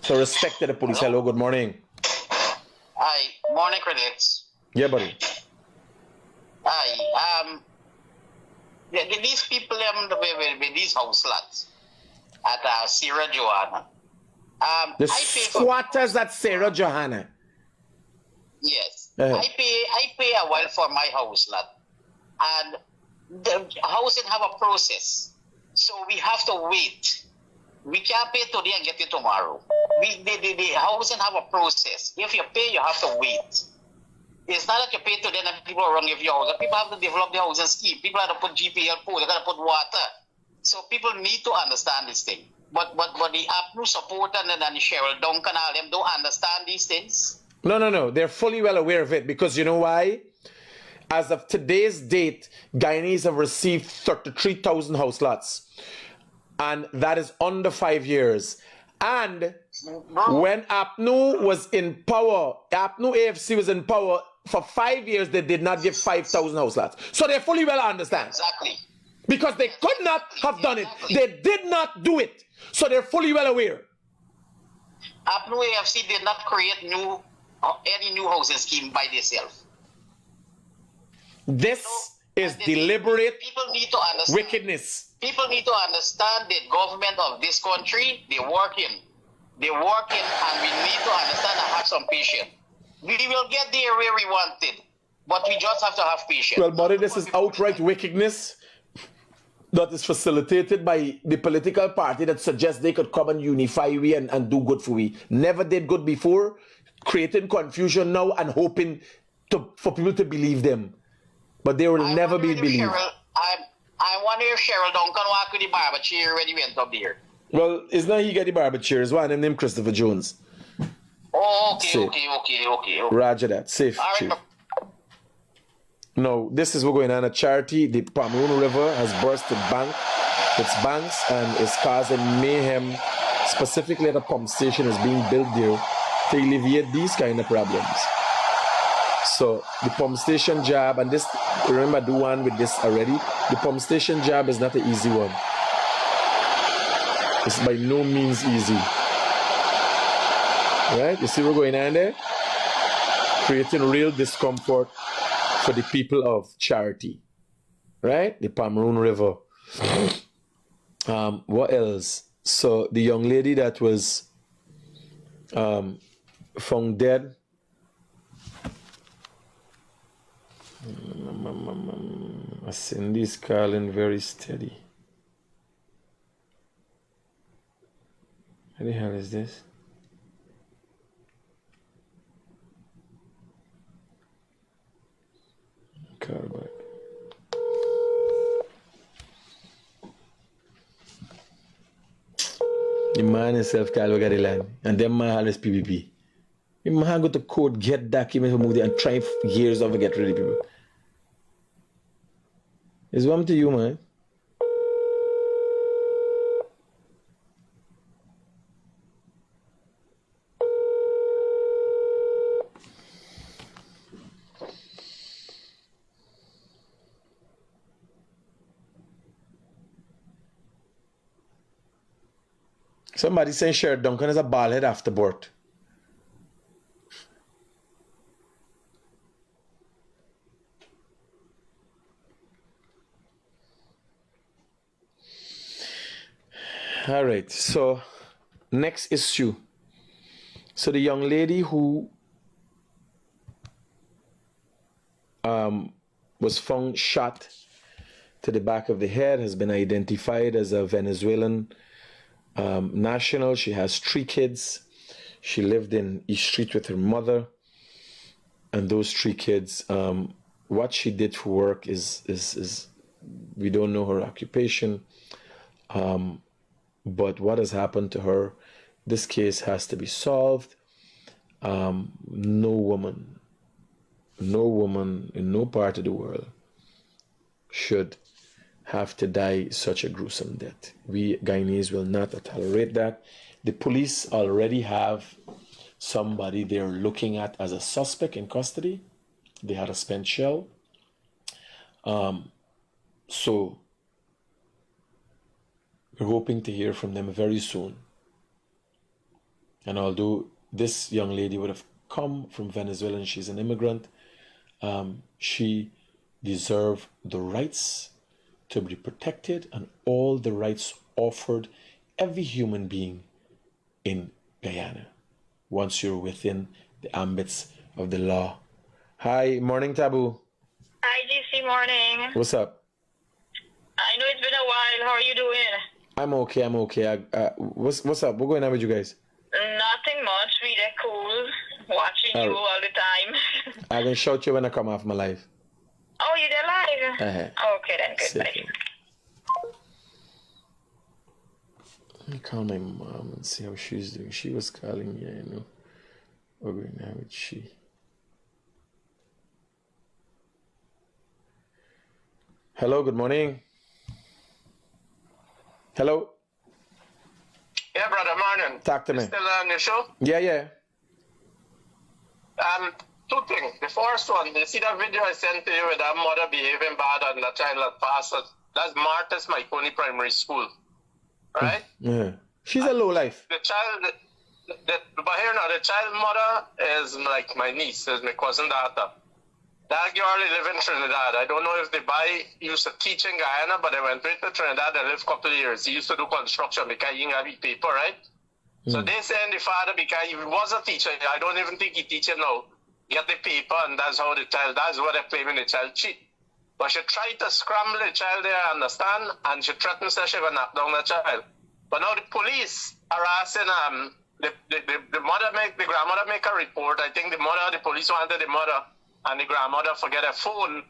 So respect to the police. Hello, good morning. Hi, morning critics. Yeah, buddy. Hi, these people with these house lads at Sarah Johanna. The squatters at Sarah Johanna. Yes, I pay a while for my house lad, and the housing have a process, so we have to wait. We can't pay today and get it tomorrow. The housing have a process. If you pay, you have to wait. It's not that you pay today and people are wrong if you house. People have to develop the housing scheme. People have to put GPL pool. They got to put water. So people need to understand this thing. But the APNU supporter and the Cheryl Duncan, all them don't understand these things. No. They're fully well aware of it because you know why? As of today's date, Guyanese have received 33,000 house lots. And that is under 5 years. And when APNU was in power, APNU AFC was in power for 5 years, they did not give 5,000 house lots. So they fully well understand. Exactly. Because they could not have done it. They did not do it. So they're fully well aware. APNU AFC did not create any new housing scheme by themselves. This is deliberate people need to understand. Wickedness. People need to understand the government of this country, they're working, and we need to understand and have some patience. We will get there where we wanted, but we just have to have patience. Well, buddy, this is outright wickedness that is facilitated by the political party that suggests they could come and unify we and do good for we. Never did good before, creating confusion now and hoping for people to believe them. But they will never be believed. I wonder if Cheryl Duncan walk with the barber chair when he went up there. Well, it's not he get the barber chair. It's one of them named Christopher Jones. Oh, okay. Roger that. Safe. All right. No, this is what's going on at Charity. The Pomeroon River has burst its banks and is causing mayhem. Specifically at a pump station is being built there to alleviate these kind of problems. So the pump station job, and this, remember, do one with this already. The pump station job is not an easy one. It's by no means easy. Right? You see what's going on there? Creating real discomfort for the people of Charity. Right? The Pomeroon River. What else? So the young lady that was found dead. Cindy's calling very steady. What the hell is this? Call back. The man himself called we got the land, and them man always PPP. The man go to court, get documents, move there, and try years of get rid of people. It's one to you, man. Somebody saying Sher Duncan is a bald head afterboard. All right, so next issue. So the young lady who was found shot to the back of the head has been identified as a Venezuelan national. She has 3 kids. She lived in East Street with her mother. And those 3 kids, what she did for work is we don't know her occupation. But what has happened to her, this case has to be solved. No woman in no part of the world should have to die such a gruesome death. We Guyanese will not tolerate that. The police already have somebody they're looking at as a suspect in custody. They had a spent shell. So we're hoping to hear from them very soon. And although this young lady would have come from Venezuela and she's an immigrant, she deserves the rights to be protected and all the rights offered every human being in Guyana once you're within the ambits of the law. Hi, morning, Taboo. Hi, GC, morning. What's up? I know it's been a while. How are you doing? I'm okay. What's up? What's going on with you guys? Nothing much. Really cool. Watching you all the time. I can shout you when I come off my live. Oh, you did live? Uh-huh. Okay, then good. Bye. Let me call my mom and see how she's doing. She was calling me, I know. We're going now with she. Hello, good morning. Hello. Yeah, brother, morning. Talk to me. Still on the show? Yeah. Two things. The first one, you see that video I sent to you with that mother behaving bad and the child that passed? That's Martha's Maikoni Primary School. Right? Yeah. She's a low life. The child, but here now, the child mother is like my niece, is my cousin daughter. That girl live in Trinidad. I don't know if the boy used to teach in Guyana, but they went to Trinidad and lived a couple of years. He used to do construction because he didn't have his paper, right? So they saying the father, because he was a teacher, I don't even think he teaching now, get the paper, and that's how the child, that's what they're claiming the child cheat. But she tried to scramble the child there, understand, and she threatens that she will knock down the child. But now the police are asking the grandmother make a report. I think the police wanted the mother and the grandmother forget her phone,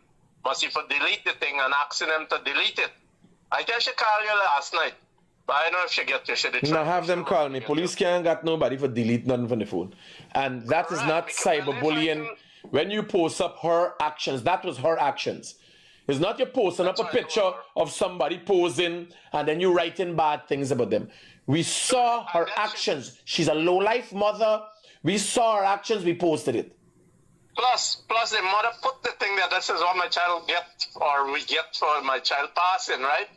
but she for delete the thing and asking them to delete it. I think she called you last night, but I don't know if she get you. She did. Now have them call me. Police can't got nobody for delete nothing from the phone. And that is not cyberbullying. When you post up her actions, that was her actions. It's not you posting up a picture of somebody posing and then you writing bad things about them. We saw her actions. She's a low-life mother. We saw her actions. We posted it. Plus the mother put the thing that this is what my child get or we get for my child passing, right?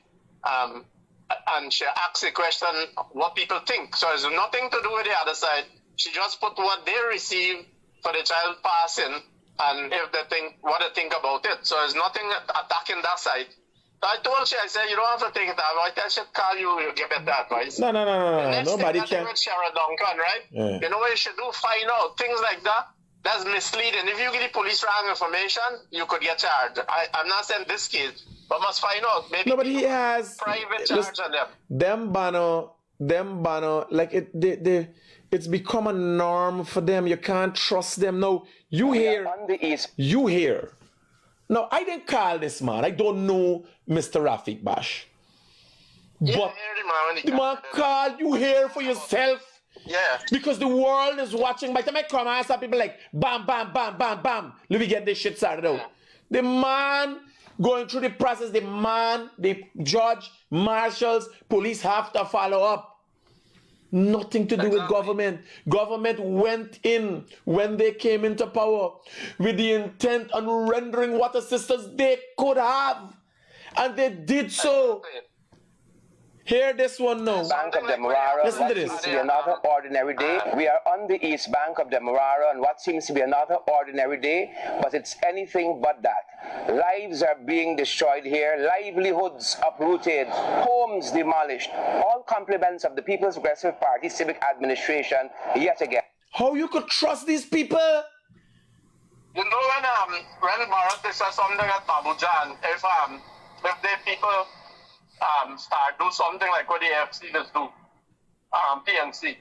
And she asks the question what people think. So it's nothing to do with the other side. She just put what they receive for the child passing and if they think what they think about it. So it's nothing attacking that side. So I told her, I said, you don't have to think that. I should call you give it that advice. No. Nobody can. With Sarah Duncan, right? Yeah. You know what you should do? Find out things like that. That's misleading. If you give the police wrong information, you could get charged. I'm not saying this case, but must find out. Maybe no, but he has private charge on them. Them banner, like it's become a norm for them. You can't trust them. No, you hear. No, I didn't call this man. I don't know Mr. Rafiq Bash. But the man called you here for yourself. Yeah. Because the world is watching. By the time I come and some people like, bam, bam, bam, bam, bam. Let me get this shit started out. The man going through the process, the judge, marshals, police have to follow up. Nothing to do with government. Government went in when they came into power with the intent on rendering what assistance they could have. And they did so. Hear this one now. Bank of Demerara. Listen to this. Seems to be another ordinary day. We are on the east bank of Demerara on what seems to be another ordinary day, but it's anything but that. Lives are being destroyed here, livelihoods uprooted, homes demolished. All compliments of the People's Progressive Party Civic Administration yet again. How you could trust these people? You know when Bharat says something at Babujan, if the people start do something like what the FC does do, PNC.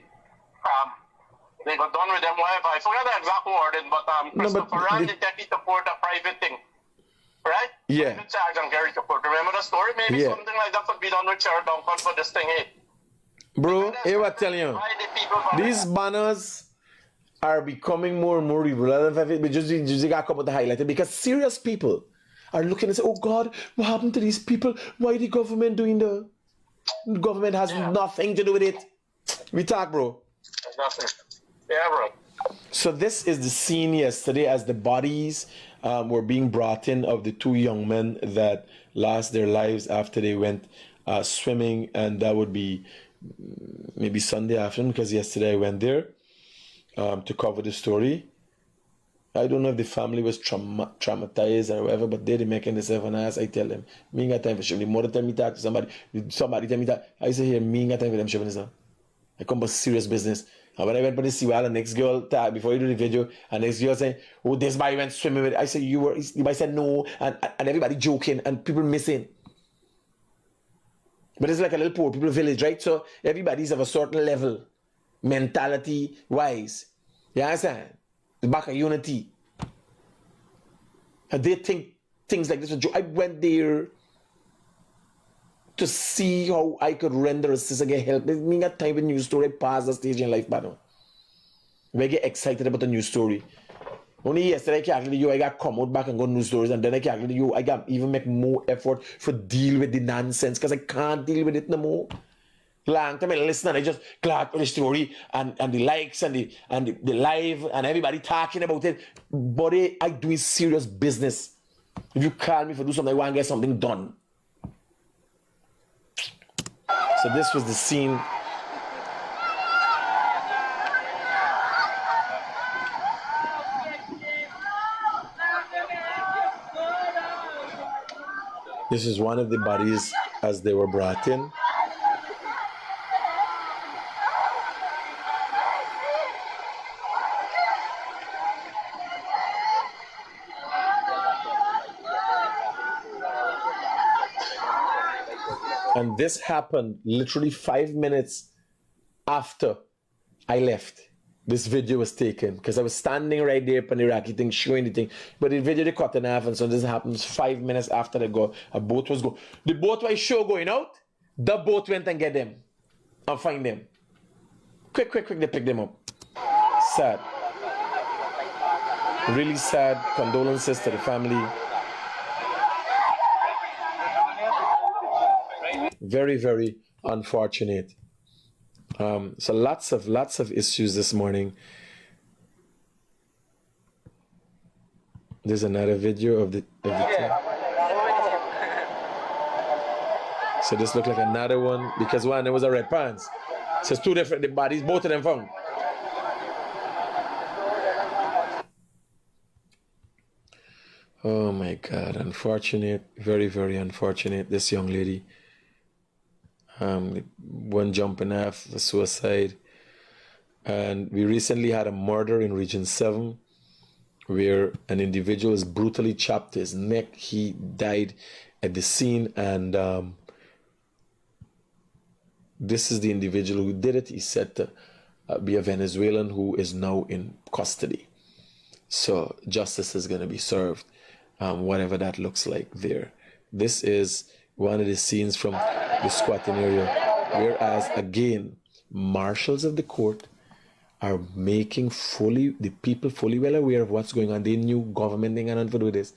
They got done with them, whatever. I forget the exact wording, but Christopher Rand take it to court a private thing. Right? Yeah. Charge and carry to court. Remember the story? Maybe something like that could be done with Sarah Duncan for this thing, hey. Bro, hey, what telling you? These banners are becoming more and more relevant. But just got a couple to highlight it because serious people are looking and say, oh God, what happened to these people? Why the government doing the government has nothing to do with it. We talk, bro. Nothing. Yeah, bro. So this is the scene yesterday as the bodies were being brought in of the two young men that lost their lives after they went swimming, and that would be maybe Sunday afternoon, because yesterday I went there to cover the story. I don't know if the family was traumatized or whatever, but they're making themselves an ass. I tell them, me ain't got time for shit. The more time me talk to somebody tell me that, I say here, me ain't got time for them shoving this up. I come for serious business. And when I went for the Seawalls, the next girl talk before you do the video, and next girl saying, oh, this boy went swimming with it. I said, the boy said no, and everybody joking, and people missing. But it's like a little poor people village, right? So everybody's of a certain level, mentality wise. You understand? The back of unity. And they think things like this. I went there to see how I could render assistance and get help. Me got time with news story past the stage in life, man. We get excited about a news story. Only yesterday I calculated you, I got come out back and go news stories, and then I calculated you, I got even make more effort for deal with the nonsense, because I can't deal with it no more. Long time I listen and I just glad for the story and the likes and the live and everybody talking about it. But I doing serious business. If you call me for do something, I want to get something done. So this was the scene. This is one of the bodies as they were brought in. And this happened literally 5 minutes after I left. This video was taken because I was standing right there up on the Iraqi thing, showing the thing. But the video they cut in half, and so this happens 5 minutes after they go. A boat was going. The boat I show going out, the boat went and get them and find them. Quick, they pick them up. Sad. Really sad. Condolences to the family. Very, very unfortunate. So lots of issues this morning. There's another video of the thing. So this looked like another one, because one, there was a red pants. So it's two different bodies, both of them found. Oh my God, unfortunate, very, very unfortunate. This young lady. One jumping off, a suicide. And we recently had a murder in Region 7 where an individual is brutally chopped his neck. He died at the scene, and this is the individual who did it. He said to be a Venezuelan who is now in custody. So justice is going to be served, whatever that looks like there. This is one of the scenes from the squatting area, whereas again, marshals of the court are making the people fully well aware of what's going on. They knew government ain't gonna do this.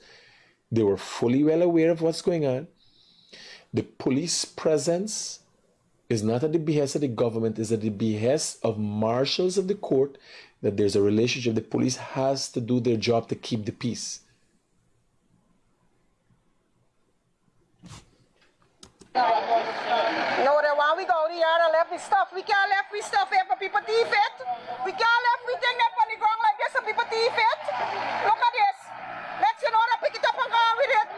They were fully well aware of what's going on. The police presence is not at the behest of the government, is at the behest of marshals of the court, that there's a relationship. The police has to do their job to keep the peace. No, the one we go there and left the stuff. We can't left we stuff here for people to eat it. We can't left we thing up on the ground like this for people to eat it. Look at this. Next you know that pick it up and go on with it.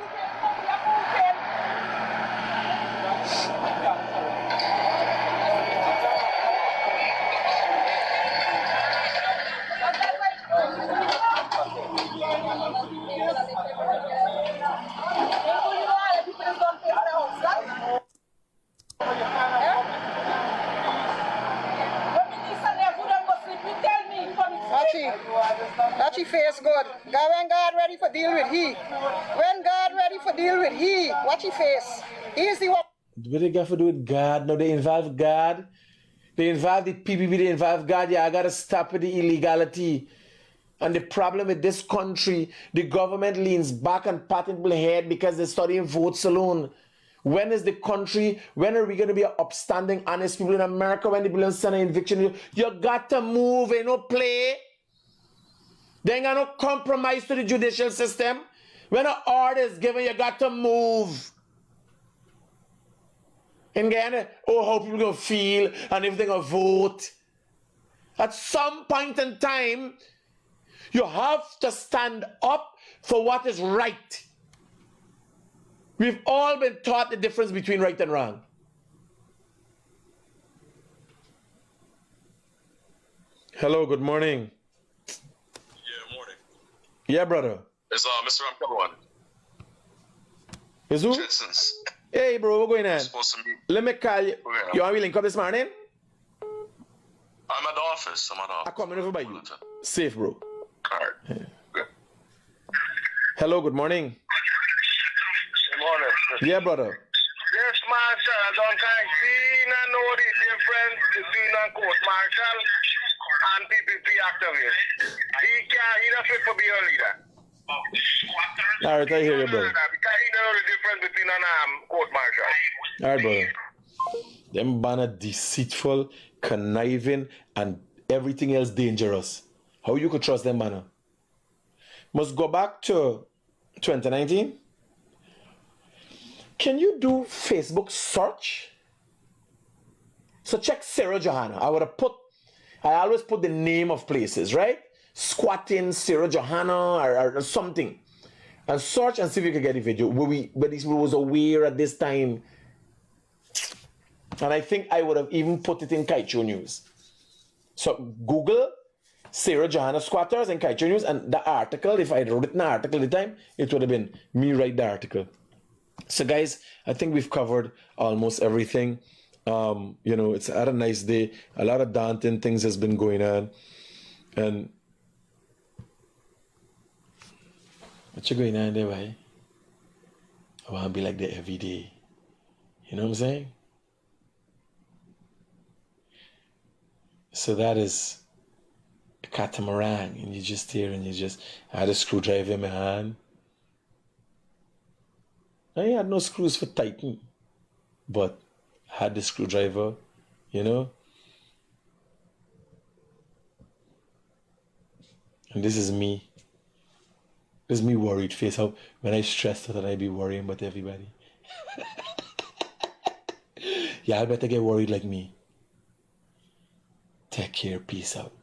That she face good. When God ready for deal with he. When God ready for deal with he. What she face. He's the one. What they got to do with God? No, they involve God. They involve the PPP, they involve God. Yeah, I got to stop with the illegality. And the problem with this country, the government leans back and patting people's head because they're studying votes alone. When is the country, when are we going to be upstanding, honest people in America when the people send an eviction? You got to move, ain't no play. They ain't got no compromise to the judicial system. When an order is given, you got to move. in Guyana, oh, how people gonna feel and if they're gonna vote. At some point in time, you have to stand up for what is right. We've all been taught the difference between right and wrong. Hello, good morning. Yeah, morning. Yeah, brother. It's Mr. Ramkawan. Is who? Jetsons. Hey, bro, what's going on? Supposed to meet. Let me call you. Okay. You want me to link up this morning? I'm at the office. I'm coming over by you. Safe, bro. Alright. Yeah. Hello, good morning. Good morning. Yeah, brother. Yes, Marshal, I don't kind of know the difference between a court martial and PPP activists. He not fit for be a leader. All right, I hear you, brother. Because he know the difference between an court martial. All right, brother. Them banner deceitful, conniving, and everything else dangerous. How you could trust them banner? Must go back to 2019. Can you do Facebook search? So check Sarah Johanna. I always put the name of places, right? Squatting, Sarah Johanna, or something. And search and see if you can get a video. But this was aware at this time. And I think I would have even put it in Kaicho News. So Google Sarah Johanna squatters in Kaicho News, and the article, if I had written an article at the time, it would have been me write the article. So guys, I think we've covered almost everything. You know, it's had a nice day. A lot of daunting things has been going on. And what you going on there, boy? I want to be like that every day. You know what I'm saying? So that is a catamaran, and you just here and I had a screwdriver in my hand. I had no screws for tighten, but I had the screwdriver, you know. And this is me. This is me worried face. How when I stressed out, I be worrying about everybody. Yeah, I better get worried like me. Take care. Peace out.